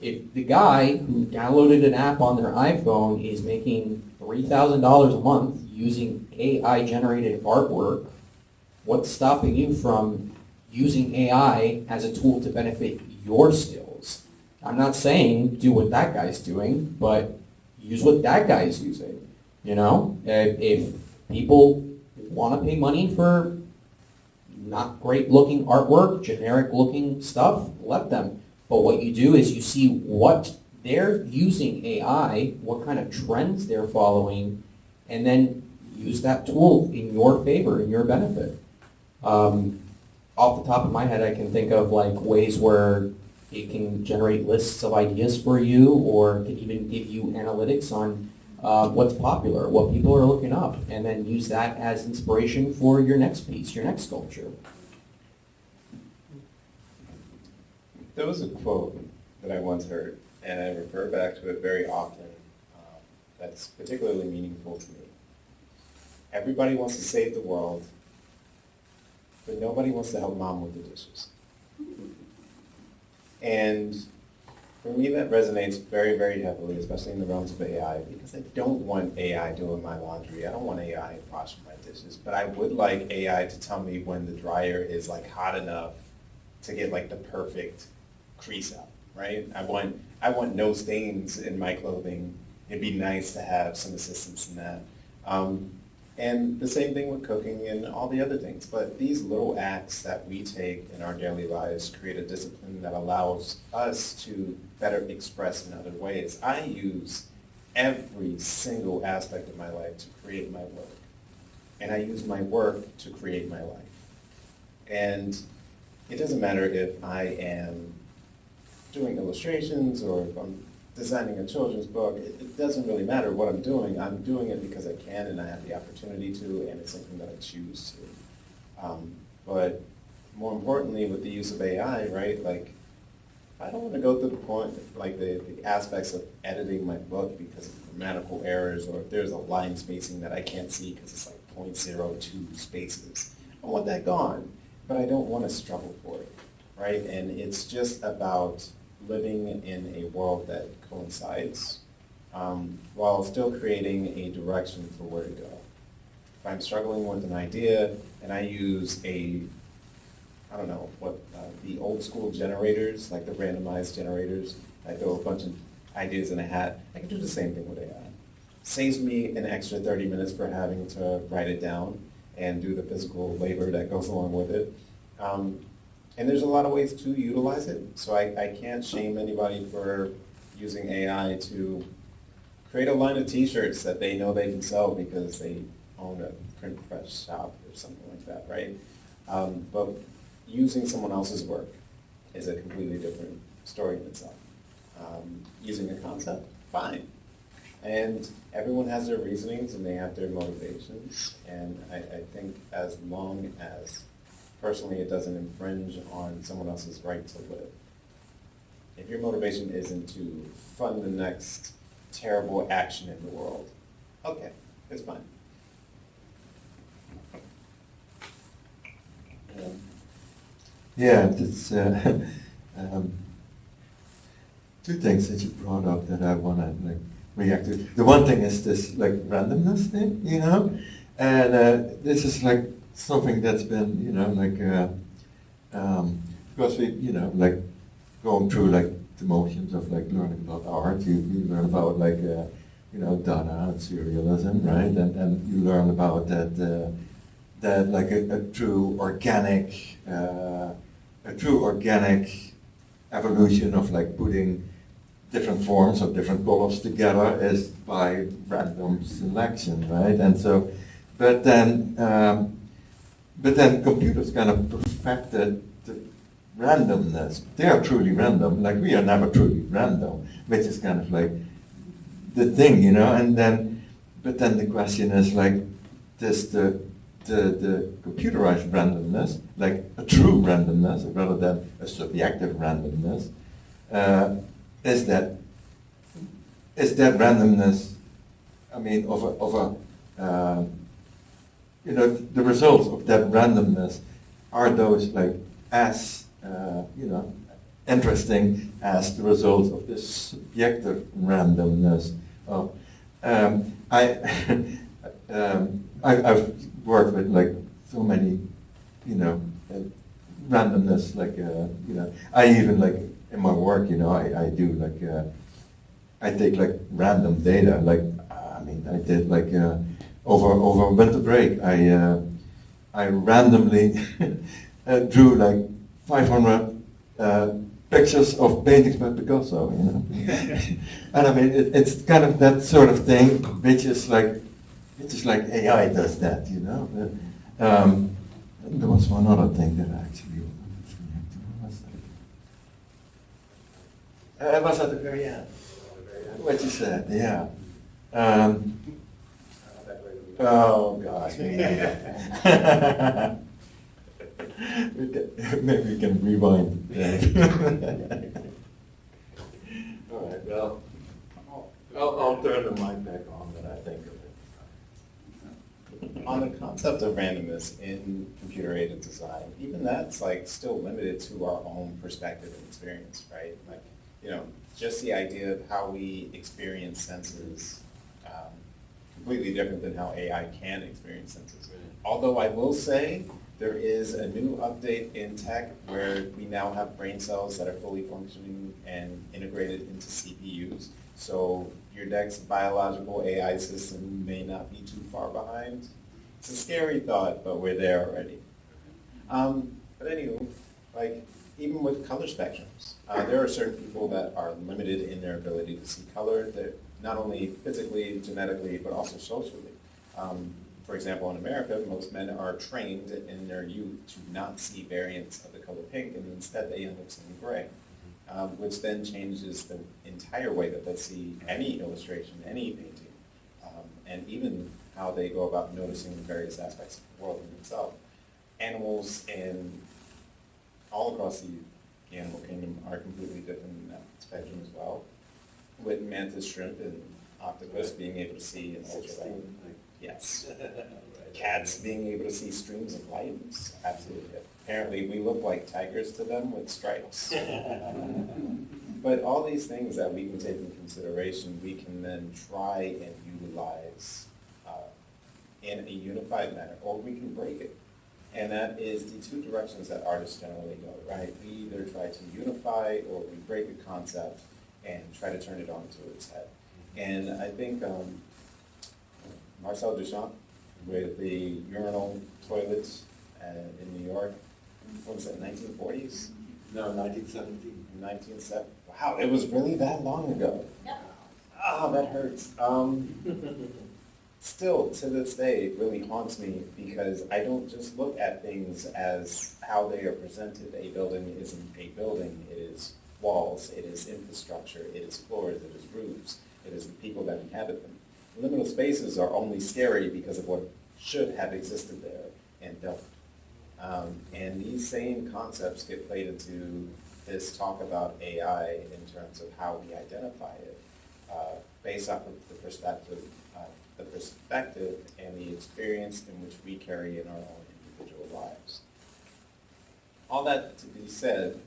If the guy who downloaded an app on their iPhone is making $3,000 a month using AI-generated artwork, what's stopping you from using AI as a tool to benefit your skills? I'm not saying do what that guy's doing, but use what that guy's using. If people want to pay money for not great looking artwork, generic looking stuff, let them. But what you do is you see what they're using AI, what kind of trends they're following, and then use that tool in your favor, in your benefit. Off the top of my head, I can think of like ways where it can generate lists of ideas for you, or can even give you analytics on what's popular, what people are looking up, and then use that as inspiration for your next piece, your next sculpture. There was a quote that I once heard, and I refer back to it very often, that's particularly meaningful to me. Everybody wants to save the world, but nobody wants to help mom with the dishes. And for me, that resonates very, very heavily, especially in the realms of AI, because I don't want AI doing my laundry. I don't want AI washing my dishes, but I would like AI to tell me when the dryer is like hot enough to get like the perfect crease out, right? I want no stains in my clothing. It'd be nice to have some assistance in that. And the same thing with cooking and all the other things. But these little acts that we take in our daily lives create a discipline that allows us to better express in other ways. I use every single aspect of my life to create my work. And I use my work to create my life. And it doesn't matter if I am doing illustrations or if I'm designing a children's book. It doesn't really matter what I'm doing. I'm doing it because I can and I have the opportunity to, and it's something that I choose to. But more importantly, with the use of AI, right, like, I don't want to go through the point, like the aspects of editing my book because of grammatical errors, or if there's a line spacing that I can't see because it's like 0.02 spaces. I want that gone, but I don't want to struggle for it, right? And it's just about living in a world that coincides while still creating a direction for where to go. If I'm struggling with an idea and I use I don't know, what the old school generators, like the randomized generators, I throw a bunch of ideas in a hat, I can do the same thing with AI. Saves me an extra 30 minutes for having to write it down and do the physical labor that goes along with it. And there's a lot of ways to utilize it, so I can't shame anybody for using AI to create a line of t-shirts that they know they can sell because they own a print press shop or something like that, right? But using someone else's work is a completely different story in itself. Using a concept, fine. And everyone has their reasonings and they have their motivations. And I think as long as, personally, it doesn't infringe on someone else's right to live. If your motivation isn't to fund the next terrible action in the world, okay, it's fine. Yeah, it's two things that you brought up that I want to like react to. The one thing is this like randomness thing, you know, and this is like something that's been, you know, like because we, you know, like going through like the motions of like learning about art, you learn about like you know, Dada and surrealism, right? And you learn about that like a true organic evolution of like putting different forms of different colors together is by random selection, right? And so, but then computers kind of perfected the randomness. They are truly random, like we are never truly random, which is kind of like the thing, you know. And then, but then the question is like, does the computerized randomness, like a true randomness rather than a subjective randomness, is that randomness, I mean, you know, the results of that randomness, are those like as you know, interesting as the results of this subjective randomness? I've worked with like so many, you know, randomness, like you know, I even like in my work, you know, I do like I take like random data, like I mean I did like over winter break I randomly drew like 500 pictures of paintings by Picasso, you know. And I mean it's kind of that sort of thing, which is like AI does that, you know. There was one other thing that I actually wanted to react to. It was at the very end. What you said, yeah. Oh gosh. Maybe we can rewind. All right. Well, I'll turn the mic back on when I think of it. On the concept of randomness in computer-aided design, even that's like still limited to our own perspective and experience, right? Like, you know, just the idea of how we experience senses completely different than how AI can experience senses. Although I will say there is a new update in tech where we now have brain cells that are fully functioning and integrated into CPUs. So your next biological AI system may not be too far behind. It's a scary thought, but we're there already. But anyway, like even with color spectrums, there are certain people that are limited in their ability to see color, that not only physically, genetically, but also socially. For example, in America, most men are trained in their youth to not see variants of the color pink, and instead they end up seeing gray, which then changes the entire way that they see any illustration, any painting, and even how they go about noticing various aspects of the world in itself. Animals in all across the animal kingdom are completely different in that spectrum as well. With mantis shrimp and octopus being able to see in ultraviolet. Yes. Cats being able to see streams of light. Absolutely. Apparently, we look like tigers to them with stripes. But all these things that we can take into consideration, we can then try and utilize in a unified manner, or we can break it. And that is the two directions that artists generally go, right? We either try to unify or we break a concept and try to turn it onto its head. And I think Marcel Duchamp, with the urinal toilets in New York, what was that, 1940s? No, 1917. 1970. Wow, it was really that long ago. Yep. Ah, that hurts. Still, to this day, it really haunts me because I don't just look at things as how they are presented. A building isn't a building. It is walls, it is infrastructure, it is floors, it is roofs, it is the people that inhabit them. Liminal spaces are only scary because of what should have existed there and don't. And these same concepts get played into this talk about AI in terms of how we identify it, based off of the perspective and the experience in which we carry in our own individual lives. All that to be said,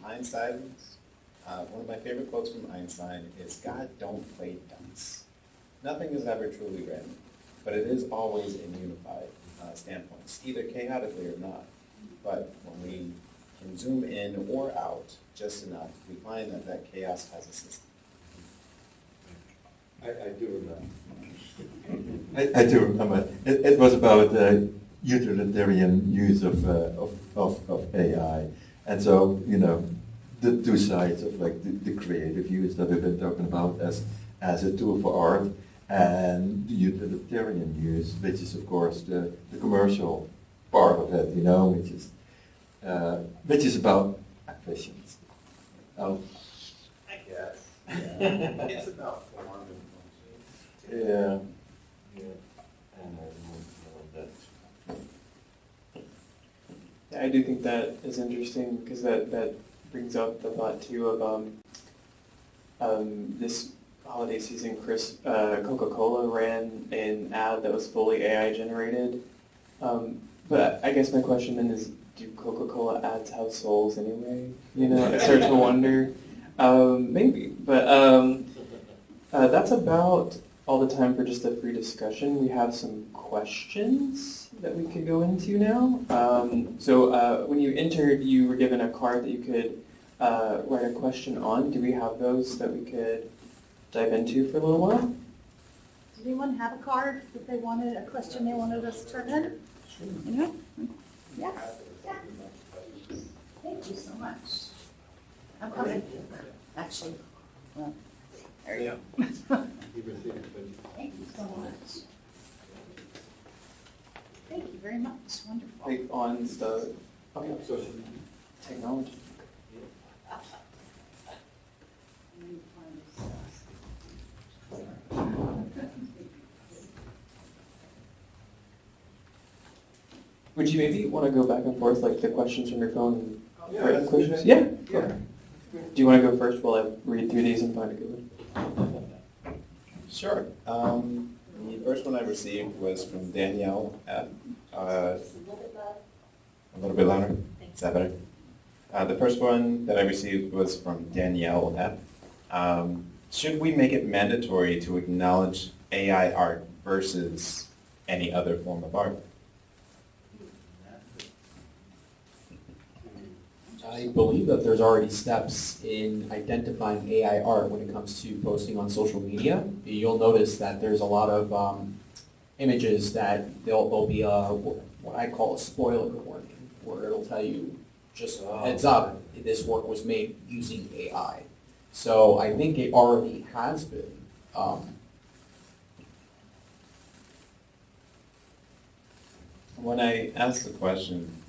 Einstein's, one of my favorite quotes from Einstein is, "God don't play dice." Nothing is ever truly random, but it is always in unified standpoints, either chaotically or not. But when we can zoom in or out just enough, we find that that chaos has a system. I do remember. I do remember. It was about utilitarian use of AI. And so, you know, the two sides of like the creative use that we've been talking about as a tool for art, and the utilitarian use, which is of course the commercial part of it, you know, which is about efficiency. I guess. Yeah. It's about form and function. Yeah. And that. Yeah, I do think that is interesting because that brings up the thought too of this holiday season. Coca-Cola ran an ad that was fully AI generated. But I guess my question then is, do Coca-Cola ads have souls anyway? You know, I start to wonder. Maybe, but that's about all the time for just a free discussion. We have some questions that we could go into now. So when you entered, you were given a card that you could write a question on. Do we have those that we could dive into for a little while? Does anyone have a card that they wanted, a question they wanted us to turn in? Anyone? Yeah. Yeah. Thank you so much. I'm coming. Actually, well, there you go. Thank you so much. Thank you very much. Wonderful. Like on the technology. Would you maybe want to go back and forth, like the questions from your phone? Yeah, write that's questions? good. Yeah. Yeah. Okay. Do you want to go first while I read through these and find a good one? Sure. The first one I received was from Danielle at, a little bit louder. Is that better? The first one that I received was from Danielle at, should we make it mandatory to acknowledge AI art versus any other form of art? I believe that there's already steps in identifying AI art when it comes to posting on social media. You'll notice that there's a lot of images that there'll be what I call a spoiler warning, where it'll tell you, just heads up, this work was made using AI. So I think it already has been. When I asked the question,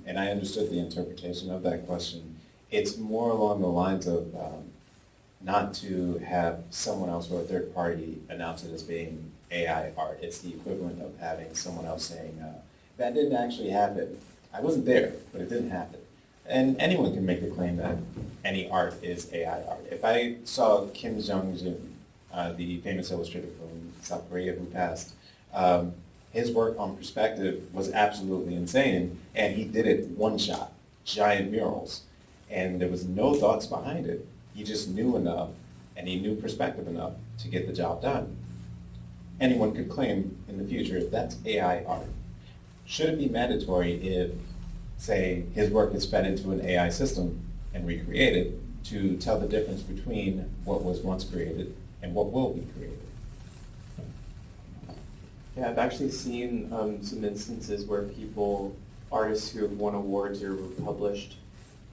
and I understood the interpretation of that question, it's more along the lines of not to have someone else or a third party announce it as being AI art. It's the equivalent of having someone else saying, that didn't actually happen. I wasn't there, but it didn't happen. And anyone can make the claim that any art is AI art. If I saw Kim Jong-un, the famous illustrator from South Korea who passed, his work on perspective was absolutely insane, and he did it one shot, giant murals. And there was no thoughts behind it. He just knew enough, and he knew perspective enough to get the job done. Anyone could claim in the future that's AI art. Should it be mandatory if, say, his work is fed into an AI system and recreated to tell the difference between what was once created and what will be created? Yeah, I've actually seen some instances where artists who have won awards or were published,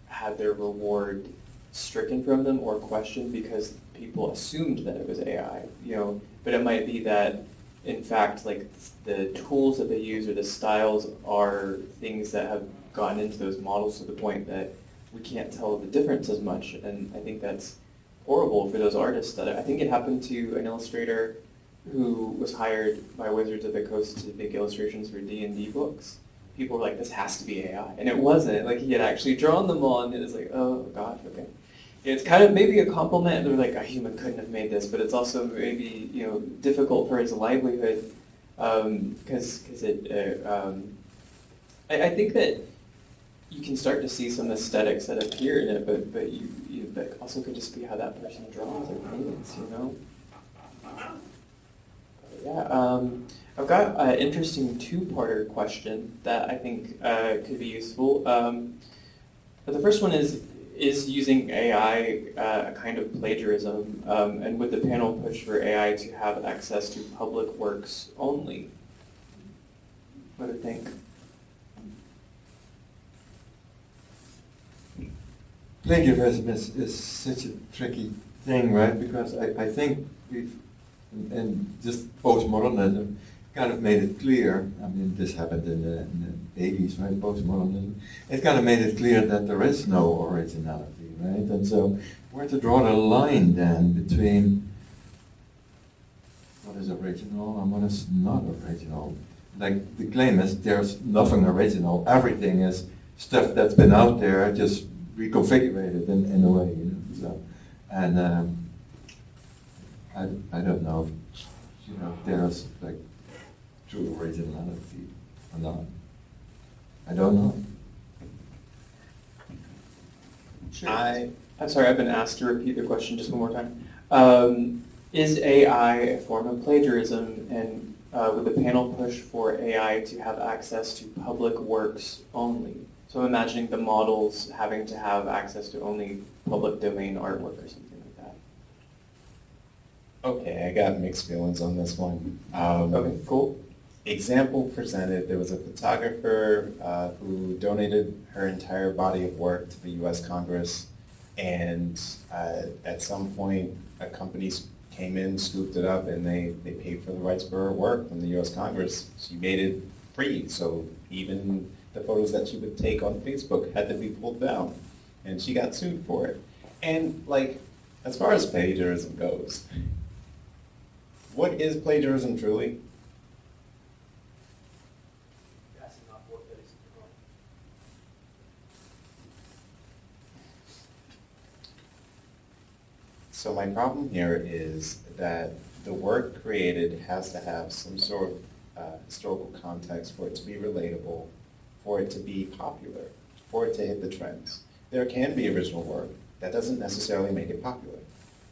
had their reward stricken from them or questioned because people assumed that it was AI, but it might be that, in fact, like the tools that they use or the styles are things that have gotten into those models to the point that we can't tell the difference as much, and I think that's horrible for those artists. That I think it happened to an illustrator who was hired by Wizards of the Coast to make illustrations for D&D books. People were like, this has to be AI. And it wasn't. Like, he had actually drawn them all, and it was like, oh, gosh, okay. It's kind of maybe a compliment. They're like, a human couldn't have made this, but it's also maybe, difficult for his livelihood, because I think that you can start to see some aesthetics that appear in it, but that also could just be how that person draws or paints, Yeah, I've got an interesting two-parter question that I think could be useful. But the first one is using AI a kind of plagiarism, and would the panel push for AI to have access to public works only? What do you think? Plagiarism is such a tricky thing, right? Because I think we've, and just postmodernism kind of made it clear. I mean, this happened in the 80s, right? Postmodernism. It kind of made it clear that there is no originality, right? And so where to draw the line then between what is original and what is not original? Like the claim is there's nothing original. Everything is stuff that's been out there, just reconfigured in a way, So, and I don't know if there's like true originality or not. I don't know. Sure. I'm sorry, I've been asked to repeat the question just one more time. Is AI a form of plagiarism, and would the panel push for AI to have access to public works only? So I'm imagining the models having to have access to only public domain artwork or something like that. Okay, I got mixed feelings on this one. Okay, cool. Example presented, there was a photographer who donated her entire body of work to the US Congress, and at some point a company came in, scooped it up, and they paid for the rights for her work from the US Congress. She made it free, so even the photos that she would take on Facebook had to be pulled down, and she got sued for it. And as far as plagiarism goes, what is plagiarism truly? So my problem here is that the work created has to have some sort of historical context for it to be relatable, for it to be popular, for it to hit the trends. There can be original work. That doesn't necessarily make it popular.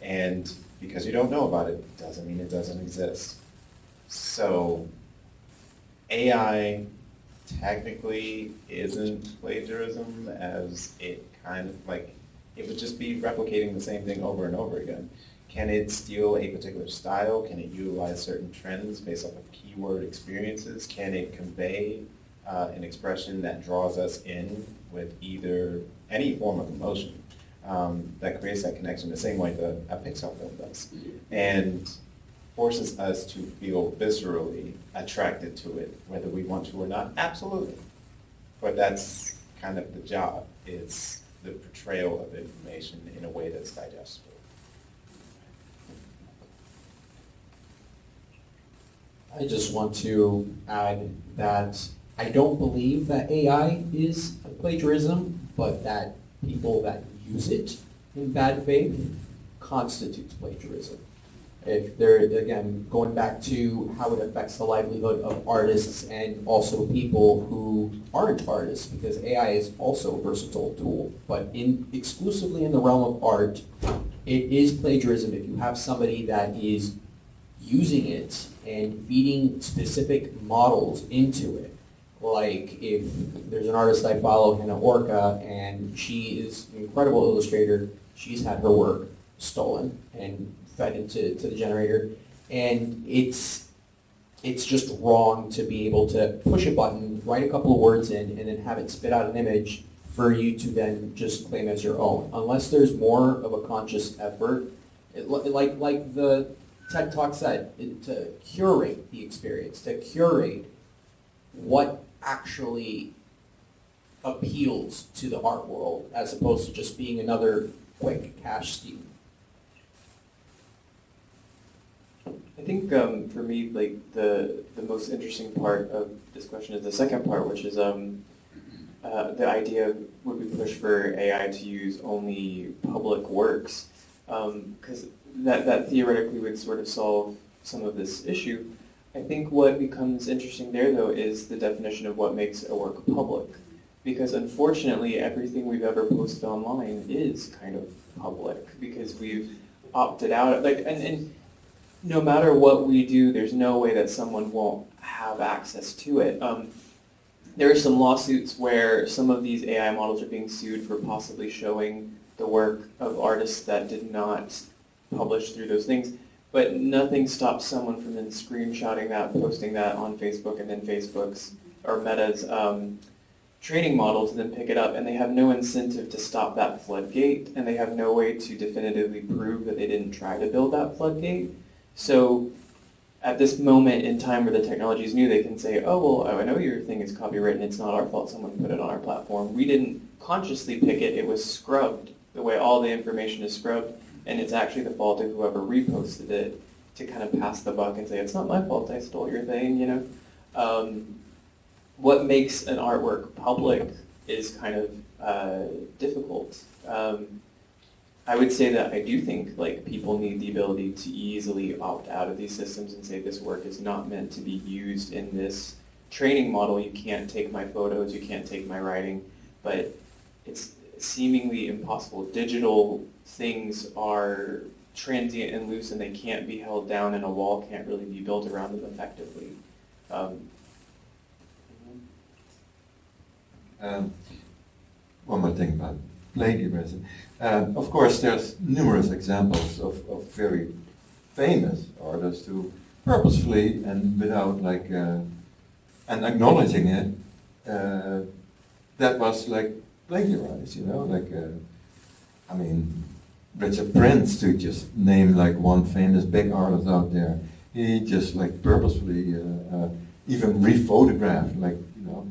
And because you don't know about it, doesn't mean it doesn't exist. So AI technically isn't plagiarism, as it kind of it would just be replicating the same thing over and over again. Can it steal a particular style? Can it utilize certain trends based off of keyword experiences? Can it convey an expression that draws us in with either any form of emotion that creates that connection the same way that a Pixar film does, and forces us to feel viscerally attracted to it, whether we want to or not? Absolutely. But that's kind of the job. It's the portrayal of information in a way that's digestible. I just want to add that I don't believe that AI is plagiarism, but that people that use it in bad faith constitutes plagiarism. If they're, again, going back to how it affects the livelihood of artists and also people who aren't artists, because AI is also a versatile tool, but exclusively in the realm of art, it is plagiarism if you have somebody that is using it and feeding specific models into it. Like if there's an artist I follow, Hannah Orca, and she is an incredible illustrator, she's had her work stolen and fed into the generator, and it's just wrong to be able to push a button, write a couple of words in, and then have it spit out an image for you to then just claim as your own. Unless there's more of a conscious effort, like the TED Talk said, to curate the experience, to curate what actually appeals to the art world, as opposed to just being another quick cash scheme. I think for me, like the most interesting part of this question is the second part, which is the idea of would we push for AI to use only public works, because that theoretically would sort of solve some of this issue. I think what becomes interesting there, though, is the definition of what makes a work public, because unfortunately everything we've ever posted online is kind of public because we've opted out, like, and no matter what we do, there's no way that someone won't have access to it. There are some lawsuits where some of these AI models are being sued for possibly showing the work of artists that did not publish through those things, but nothing stops someone from then screenshotting that, posting that on Facebook, and then Facebook's or Meta's training models and then pick it up, and they have no incentive to stop that floodgate, and they have no way to definitively prove that they didn't try to build that floodgate. So at this moment in time where the technology is new, they can say, oh, well, I know your thing is copywritten, it's not our fault someone put it on our platform. We didn't consciously pick it, it was scrubbed the way all the information is scrubbed, and it's actually the fault of whoever reposted it to kind of pass the buck and say, it's not my fault, I stole your thing, you know? What makes an artwork public is kind of difficult. I would say that I do think like people need the ability to easily opt out of these systems and say this work is not meant to be used in this training model. You can't take my photos, you can't take my writing, but it's seemingly impossible. Digital things are transient and loose and they can't be held down, and a wall can't really be built around them effectively. One more thing about plagiarism. Of course, there's numerous examples of very famous artists who purposefully and without like, and acknowledging it, that was like plagiarized, you know, like, I mean, Richard Prince, to just name like one famous big artist out there, he just like purposefully even rephotographed, like, you know,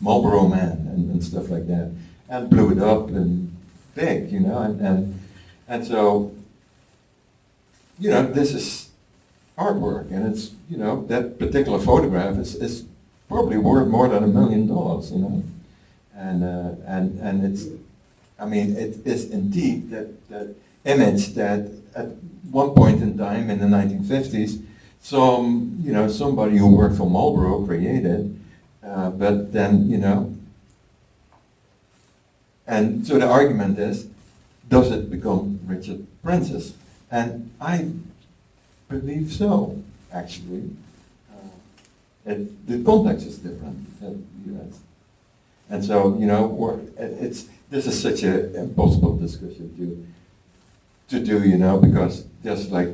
Marlboro Man and stuff like that, and blew it up and big, you know, and so, you know, this is artwork, and it's, you know, that particular photograph is probably worth more than $1 million, you know, and it's, I mean, it is indeed that image that at one point in time in the 1950s, you know, somebody who worked for Marlboro created, but then, you know, and so the argument is, does it become Richard Prince's? And I believe so, actually. The context is different in the US. And so, you know, this is such an impossible discussion to do, you know, because there's like,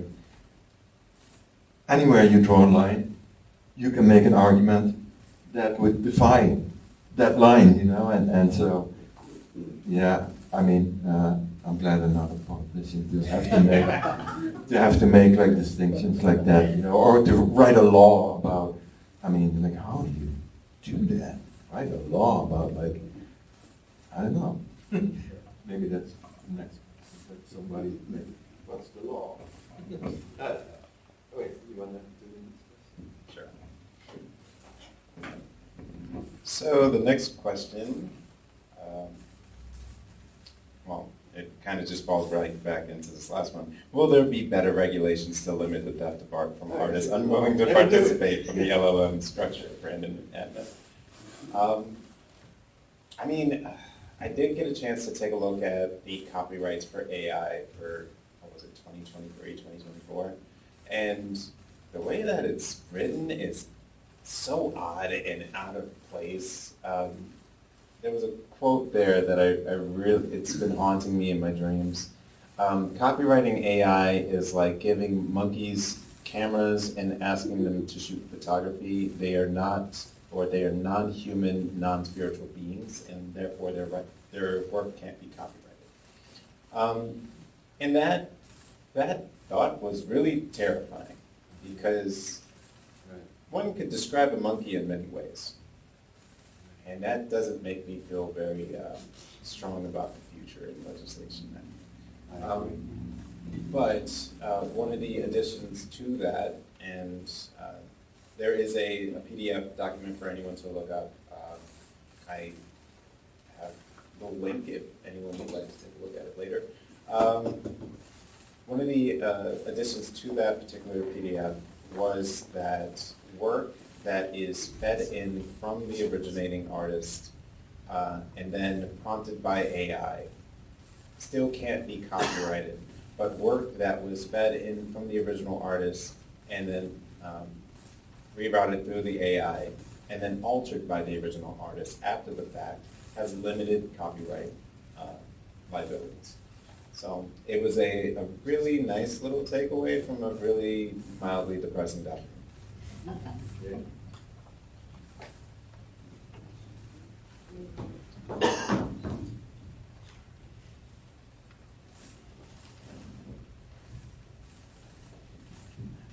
anywhere you draw a line, you can make an argument that would defy that line, you know, and so, yeah, I mean, I'm glad I'm not a politician to have to make like distinctions like that, you know, or to write a law about, I mean, like, how do you do that? Write a law about, like, I don't know. Maybe that's the next, somebody, like, what's the law? Wait, you want to do this? Sure. So the next question, well, it kind of just falls right back into this last one. Will there be better regulations to limit the theft of art from artists unwilling to participate from the LLM structure? Brandon and I mean, I did get a chance to take a look at the copyrights for AI for, what was it, 2023, 2024? And the way that it's written is so odd and out of place. There was a quote there that I really, it's been haunting me in my dreams. Copywriting AI is like giving monkeys cameras and asking them to shoot photography. They are not, or they are non-human, non-spiritual beings, and therefore their work can't be copyrighted. And that thought was really terrifying, because one could describe a monkey in many ways. And that doesn't make me feel very strong about the future in legislation. But one of the additions to that, and there is a PDF document for anyone to look up. I have the link if anyone would like to take a look at it later. One of the additions to that particular PDF was that work that is fed in from the originating artist and then prompted by AI still can't be copyrighted, but work that was fed in from the original artist and then rerouted through the AI and then altered by the original artist after the fact has limited copyright liabilities. So it was a really nice little takeaway from a really mildly depressing document.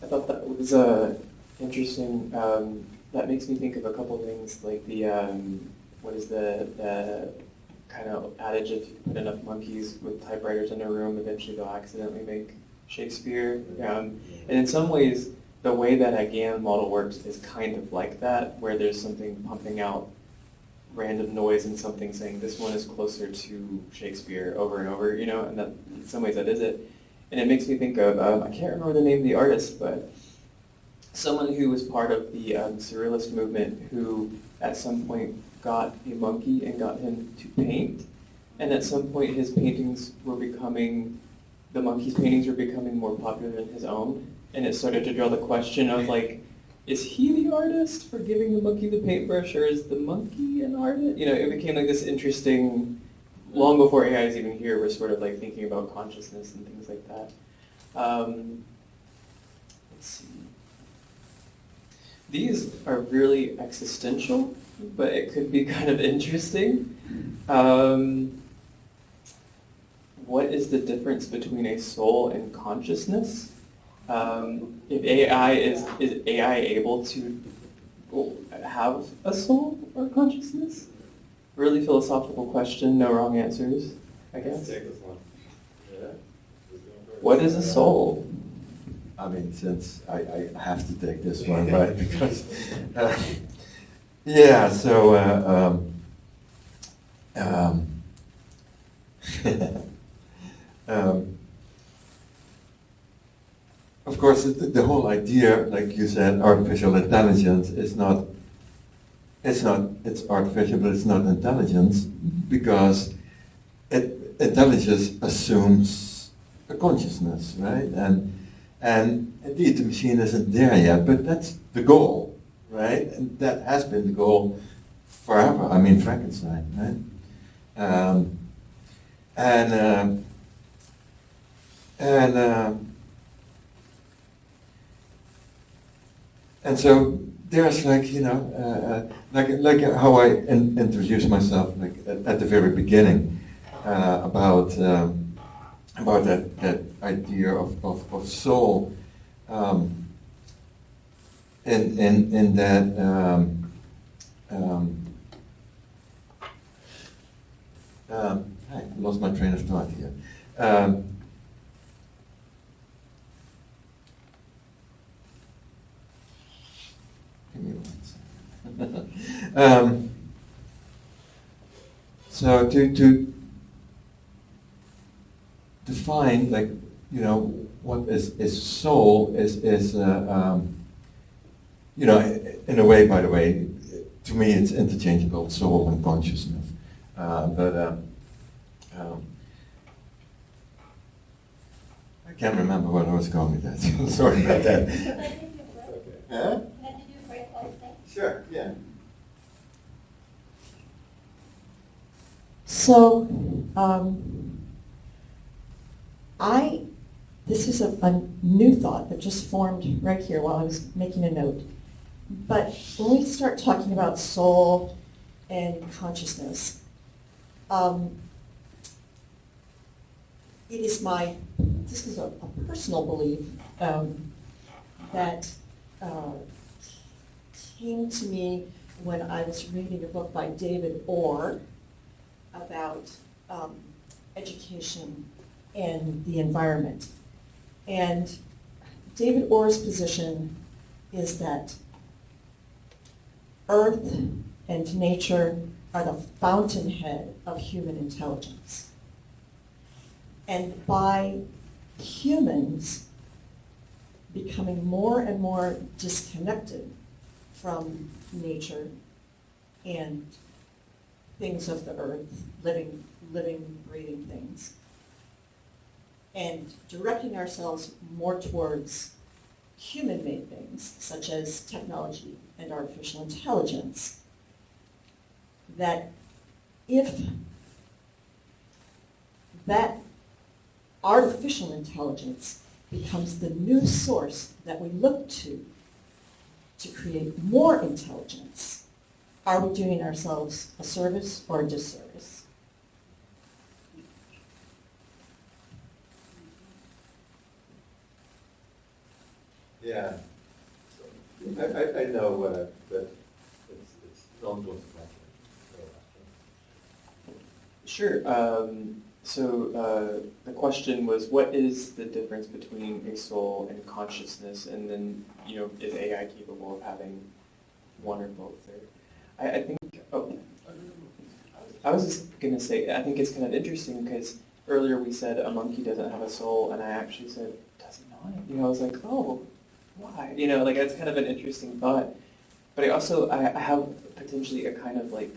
I thought that was interesting. That makes me think of a couple things, like the what is the kind of adage, if you put enough monkeys with typewriters in a room, eventually they'll accidentally make Shakespeare. And in some ways, the way that a GAN model works is kind of like that, where there's something pumping out random noise and something saying this one is closer to Shakespeare over and over, you know, and that in some ways that is it. And it makes me think of, I can't remember the name of the artist, but someone who was part of the Surrealist movement who at some point got a monkey and got him to paint. And at some point his paintings were becoming, the monkey's paintings were becoming more popular than his own. And it started to draw the question of like, is he the artist for giving the monkey the paintbrush, or is the monkey an artist? You know, it became like this interesting, long before AI is even here, we're sort of like thinking about consciousness and things like that. Let's see. These are really existential, but it could be kind of interesting. What is the difference between a soul and consciousness? If AI is AI able to have a soul or consciousness? Really philosophical question, no wrong answers, I guess. Take this one. Yeah. What is a soul? I mean, since I have to take this one, right? Because, yeah, so, of course, the whole idea, like you said, artificial intelligence is not, it's artificial, but it's not intelligence, because intelligence assumes a consciousness, right? And indeed, the machine isn't there yet, but that's the goal, right? And that has been the goal forever. I mean, Frankenstein, right? And so there's like, you know, like how I introduced myself, like at the very beginning, about that idea of soul, in that I lost my train of thought here. Give me one second. So to define, like, you know, what is soul is you know, in a way, by the way, to me it's interchangeable, soul and consciousness. I can't remember where I was going with that. Sorry about that. Huh? Sure, yeah. So, this is a new thought that just formed right here while I was making a note. But when we start talking about soul and consciousness, this is a personal belief that came to me when I was reading a book by David Orr about education and the environment. And David Orr's position is that Earth and nature are the fountainhead of human intelligence. And by humans becoming more and more disconnected from nature and things of the earth, living, breathing things, and directing ourselves more towards human-made things, such as technology and artificial intelligence, that if that artificial intelligence becomes the new source that we look to create more intelligence, are we doing ourselves a service or a disservice? Yeah. I know that it's non-consequential. Sure. So the question was, what is the difference between a soul and consciousness? And then, you know, is AI capable of having one or both? Or, I think, I was just going to say, I think it's kind of interesting because earlier we said a monkey doesn't have a soul, and I actually said, does it not? You know, I was like, oh, why? You know, like that's kind of an interesting thought. But I have potentially a kind of like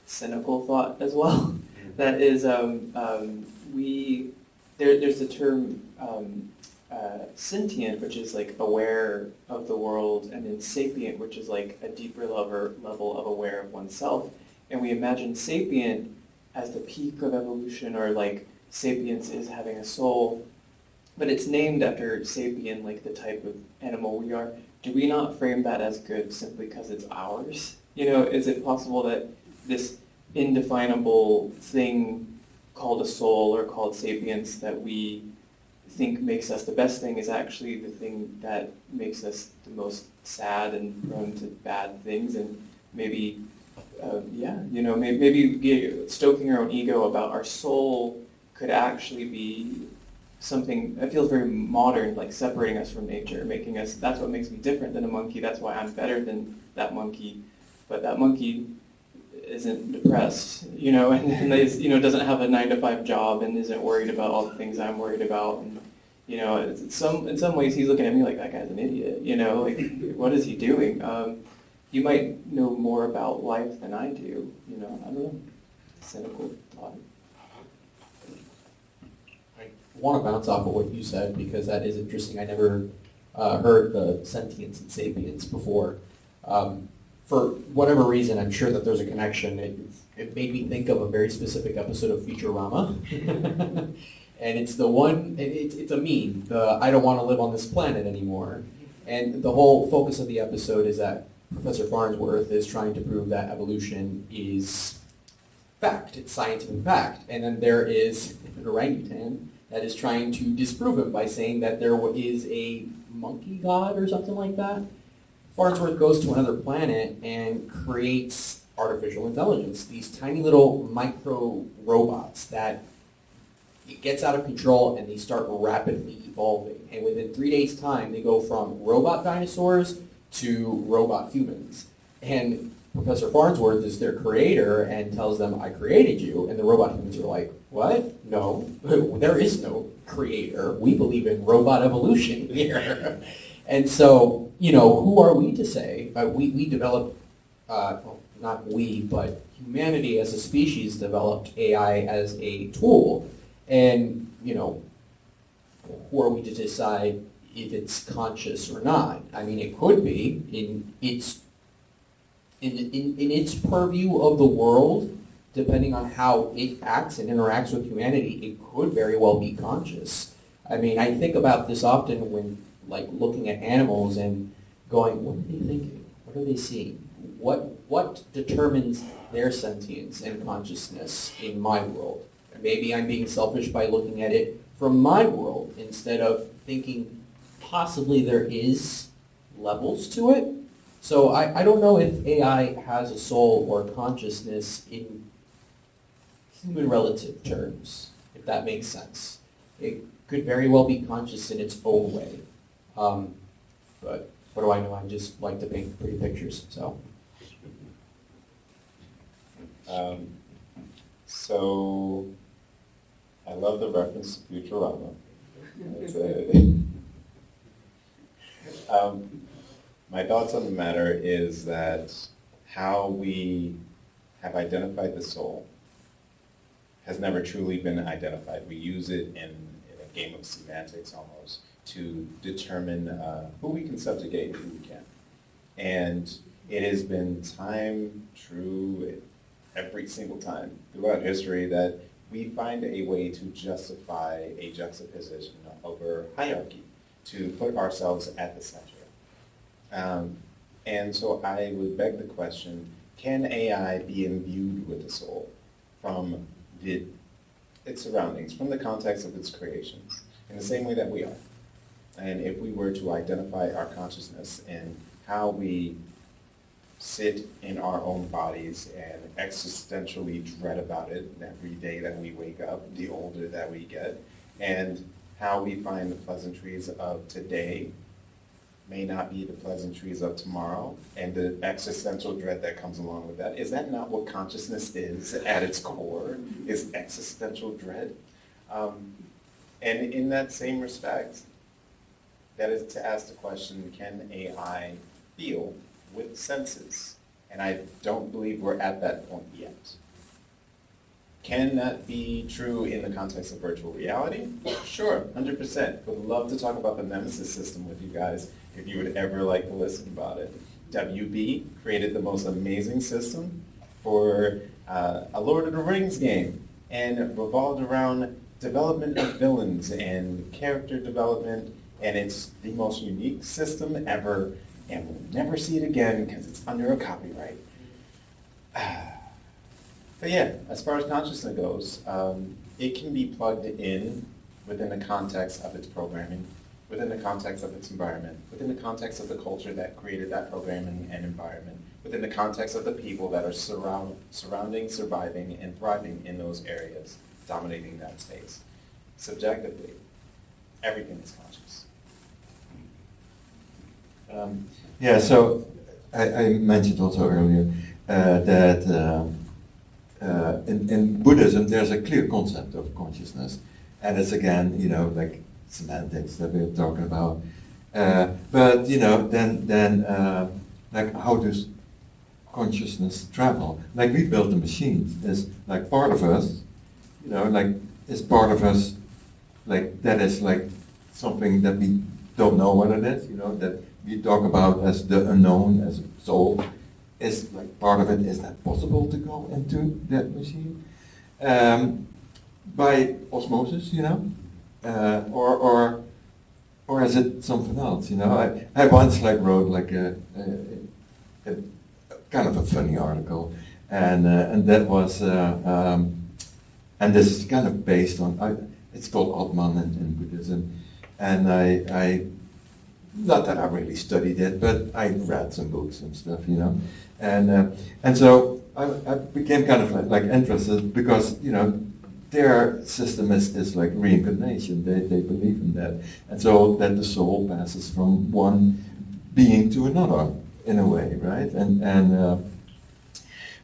cynical thought as well. That is, there's the term sentient, which is like aware of the world, and then sapient, which is like a deeper level of aware of oneself. And we imagine sapient as the peak of evolution, or like sapience is having a soul, but it's named after sapien, like the type of animal we are. Do we not frame that as good simply because it's ours? You know, is it possible that this indefinable thing called a soul or called sapience that we think makes us the best thing is actually the thing that makes us the most sad and prone to bad things? And maybe, you know, maybe stoking our own ego about our soul could actually be something that feels very modern, like separating us from nature, making us, that's what makes me different than a monkey, that's why I'm better than that monkey. But that monkey isn't depressed, you know, and is, you know, doesn't have a 9-to-5 job and isn't worried about all the things I'm worried about. And, you know, in some ways he's looking at me like, that guy's an idiot, you know, like, what is he doing? You might know more about life than I do, you know, I don't know, cynical thought. I want to bounce off of what you said because that is interesting. I never heard the sentience and sapience before. For whatever reason, I'm sure that there's a connection. It made me think of a very specific episode of Futurama. And it's the one, it's a meme, the I don't want to live on this planet anymore. And the whole focus of the episode is that Professor Farnsworth is trying to prove that evolution is fact, it's scientific fact. And then there is an orangutan that is trying to disprove it by saying that there is a monkey god or something like that. Farnsworth goes to another planet and creates artificial intelligence, these tiny little micro robots that it gets out of control and they start rapidly evolving. And within 3 days' time, they go from robot dinosaurs to robot humans. And Professor Farnsworth is their creator and tells them, I created you, and the robot humans are like, what? No, there is no creator. We believe in robot evolution here. And so, who are we to say? We developed, well, not we, but humanity as a species developed AI as a tool. And, who are we to decide if it's conscious or not? I mean, it could be in its purview of the world, depending on how it acts and interacts with humanity, it could very well be conscious. I mean, I think about this often when, looking at animals and going, what are they thinking? What are they seeing? What determines their sentience and consciousness in my world? And maybe I'm being selfish by looking at it from my world instead of thinking possibly there is levels to it. So I don't know if AI has a soul or consciousness in human relative terms, if that makes sense. It could very well be conscious in its own way. But what do I know? I just like to paint pretty pictures, so. So I love the reference to Futurama. My thoughts on the matter is that how we have identified the soul has never truly been identified. We use it in a game of semantics almost to determine who we can subjugate and who we can't. And it has been true every single time throughout history that we find a way to justify a juxtaposition over hierarchy, to put ourselves at the center. And so I would beg the question, can AI be imbued with the soul from its surroundings, from the context of its creations, in the same way that we are? And if we were to identify our consciousness and how we sit in our own bodies and existentially dread about it every day that we wake up, the older that we get, and how we find the pleasantries of today may not be the pleasantries of tomorrow, and the existential dread that comes along with that. Is that not what consciousness is at its core, is existential dread? And in that same respect, that is to ask the question, can AI feel with senses? And I don't believe we're at that point yet. Can that be true in the context of virtual reality? Sure, 100%. Would love to talk about the Nemesis system with you guys if you would ever like to listen about it. WB created the most amazing system for a Lord of the Rings game, and it revolved around development of villains and character development, and it's the most unique system ever, and we'll never see it again because it's under a copyright. But yeah, as far as consciousness goes, it can be plugged in within the context of its programming, within the context of its environment, within the context of the culture that created that programming and environment, within the context of the people that are surrounding, surviving, and thriving in those areas, dominating that space. Subjectively, everything is conscious. Yeah, so I mentioned also earlier that in Buddhism there's a clear concept of consciousness, and it's again, like semantics that we're talking about. But then like how does consciousness travel? Like we built the machines. It's like part of us, like is part of us, like that is like something that we don't know what it is, that we talk about as the unknown, as soul. Is like part of it, is that possible to go into that machine? By osmosis, or is it something else? I once wrote a kind of a funny article, and that was and this is kind of based on it's called Atman in Buddhism, and I not that I really studied it, but I read some books and stuff, and so I became kind of like interested because their system is like reincarnation. They believe in that, and so that the soul passes from one being to another in a way, right? And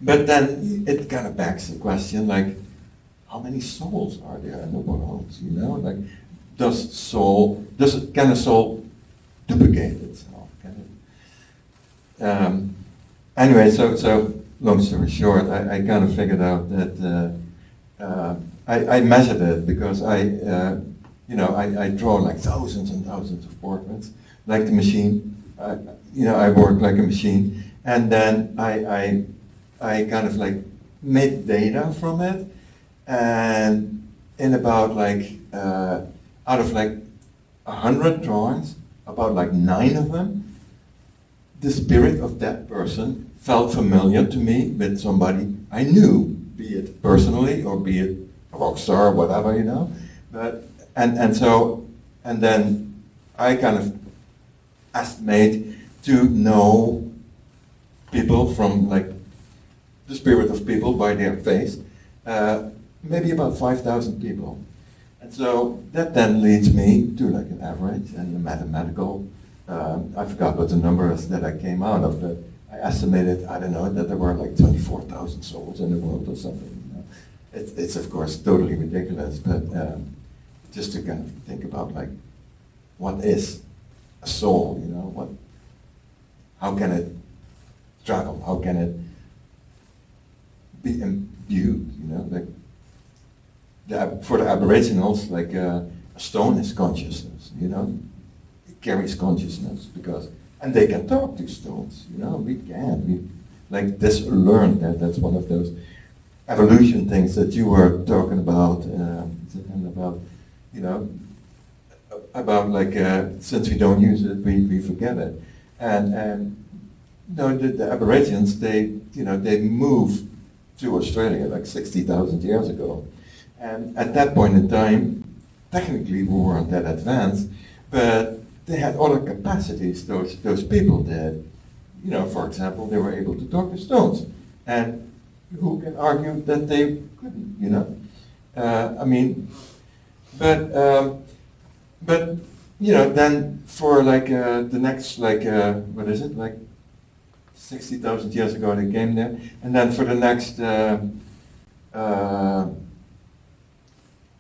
But then it kind of begs the question, like, how many souls are there in the world? You know, like, can a soul duplicate itself? Can it? Anyway, so long story short, I kind of figured out that I measured it because I draw like thousands and thousands of portraits, like the machine. I work like a machine, and then I kind of like made data from it, and in about like out of like 100 drawings, about like 9 of them, the spirit of that person felt familiar to me with somebody I knew, be it personally or be it a rock star or whatever, you know. But and then I kind of estimate to know people from like the spirit of people by their face, maybe about 5,000 people. And so that then leads me to like an average and a mathematical, I forgot what the number is that I came out of, but I estimated, I don't know, that there were like 24,000 souls in the world or something. You know? It's of course totally ridiculous, but just to kind of think about like, what is a soul, you know, how can it travel, how can it be imbued, you know, like, for the Aboriginals, like a stone is consciousness, you know, it carries consciousness and they can talk to stones, you know, we like this learned that's one of those evolution things that you were talking about, and about, you know, about like, since we don't use it, we forget it. And the Aborigines, they moved to Australia like 60,000 years ago. And at that point in time, technically we weren't that advanced, but they had other capacities, those people did. You know, for example, they were able to talk to stones. And who can argue that they couldn't, you know? But you know, then for like the next, like, what is it, like 60,000 years ago they came there, and then for the next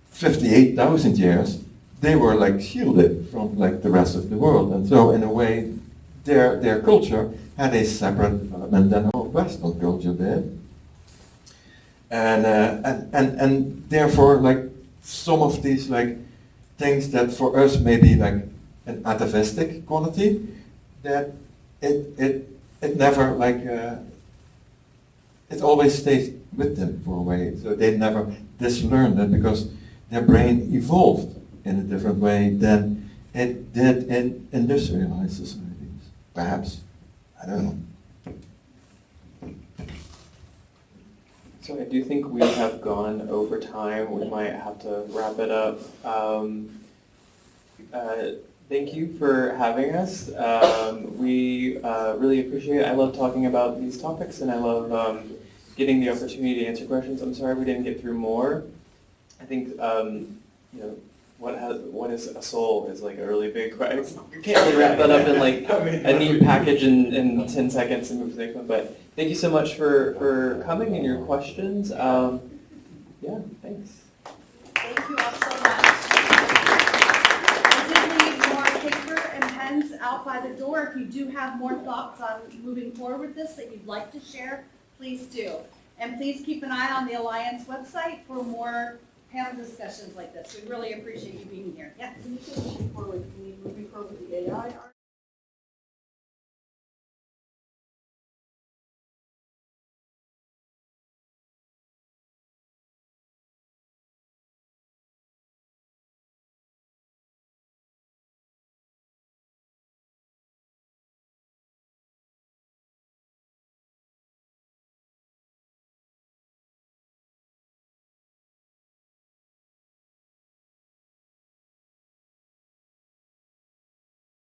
58,000 years, they were like shielded from like the rest of the world, and so in a way, their culture had a separate development than our Western culture did, and therefore, like some of these like things that for us may be like an atavistic quality, that it never like it always stays with them for a way. So they never dislearned it because their brain evolved in a different way than it did in industrialized societies. Perhaps, I don't know. So I do think we have gone over time. We might have to wrap it up. Thank you for having us. We really appreciate it. I love talking about these topics, and I love getting the opportunity to answer questions. I'm sorry we didn't get through more. I think you know, what is a soul is like a really big question. You can't really wrap that up in like a neat package in 10 seconds and move to the next one. But thank you so much for coming and your questions. Yeah, thanks. Thank you all so much. I did leave more paper and pens out by the door. If you do have more thoughts on moving forward with this that you'd like to share, please do. And please keep an eye on the Alliance website for more panel discussions like this. We really appreciate you being here. Yes? Can you say before we move forward with the AI art?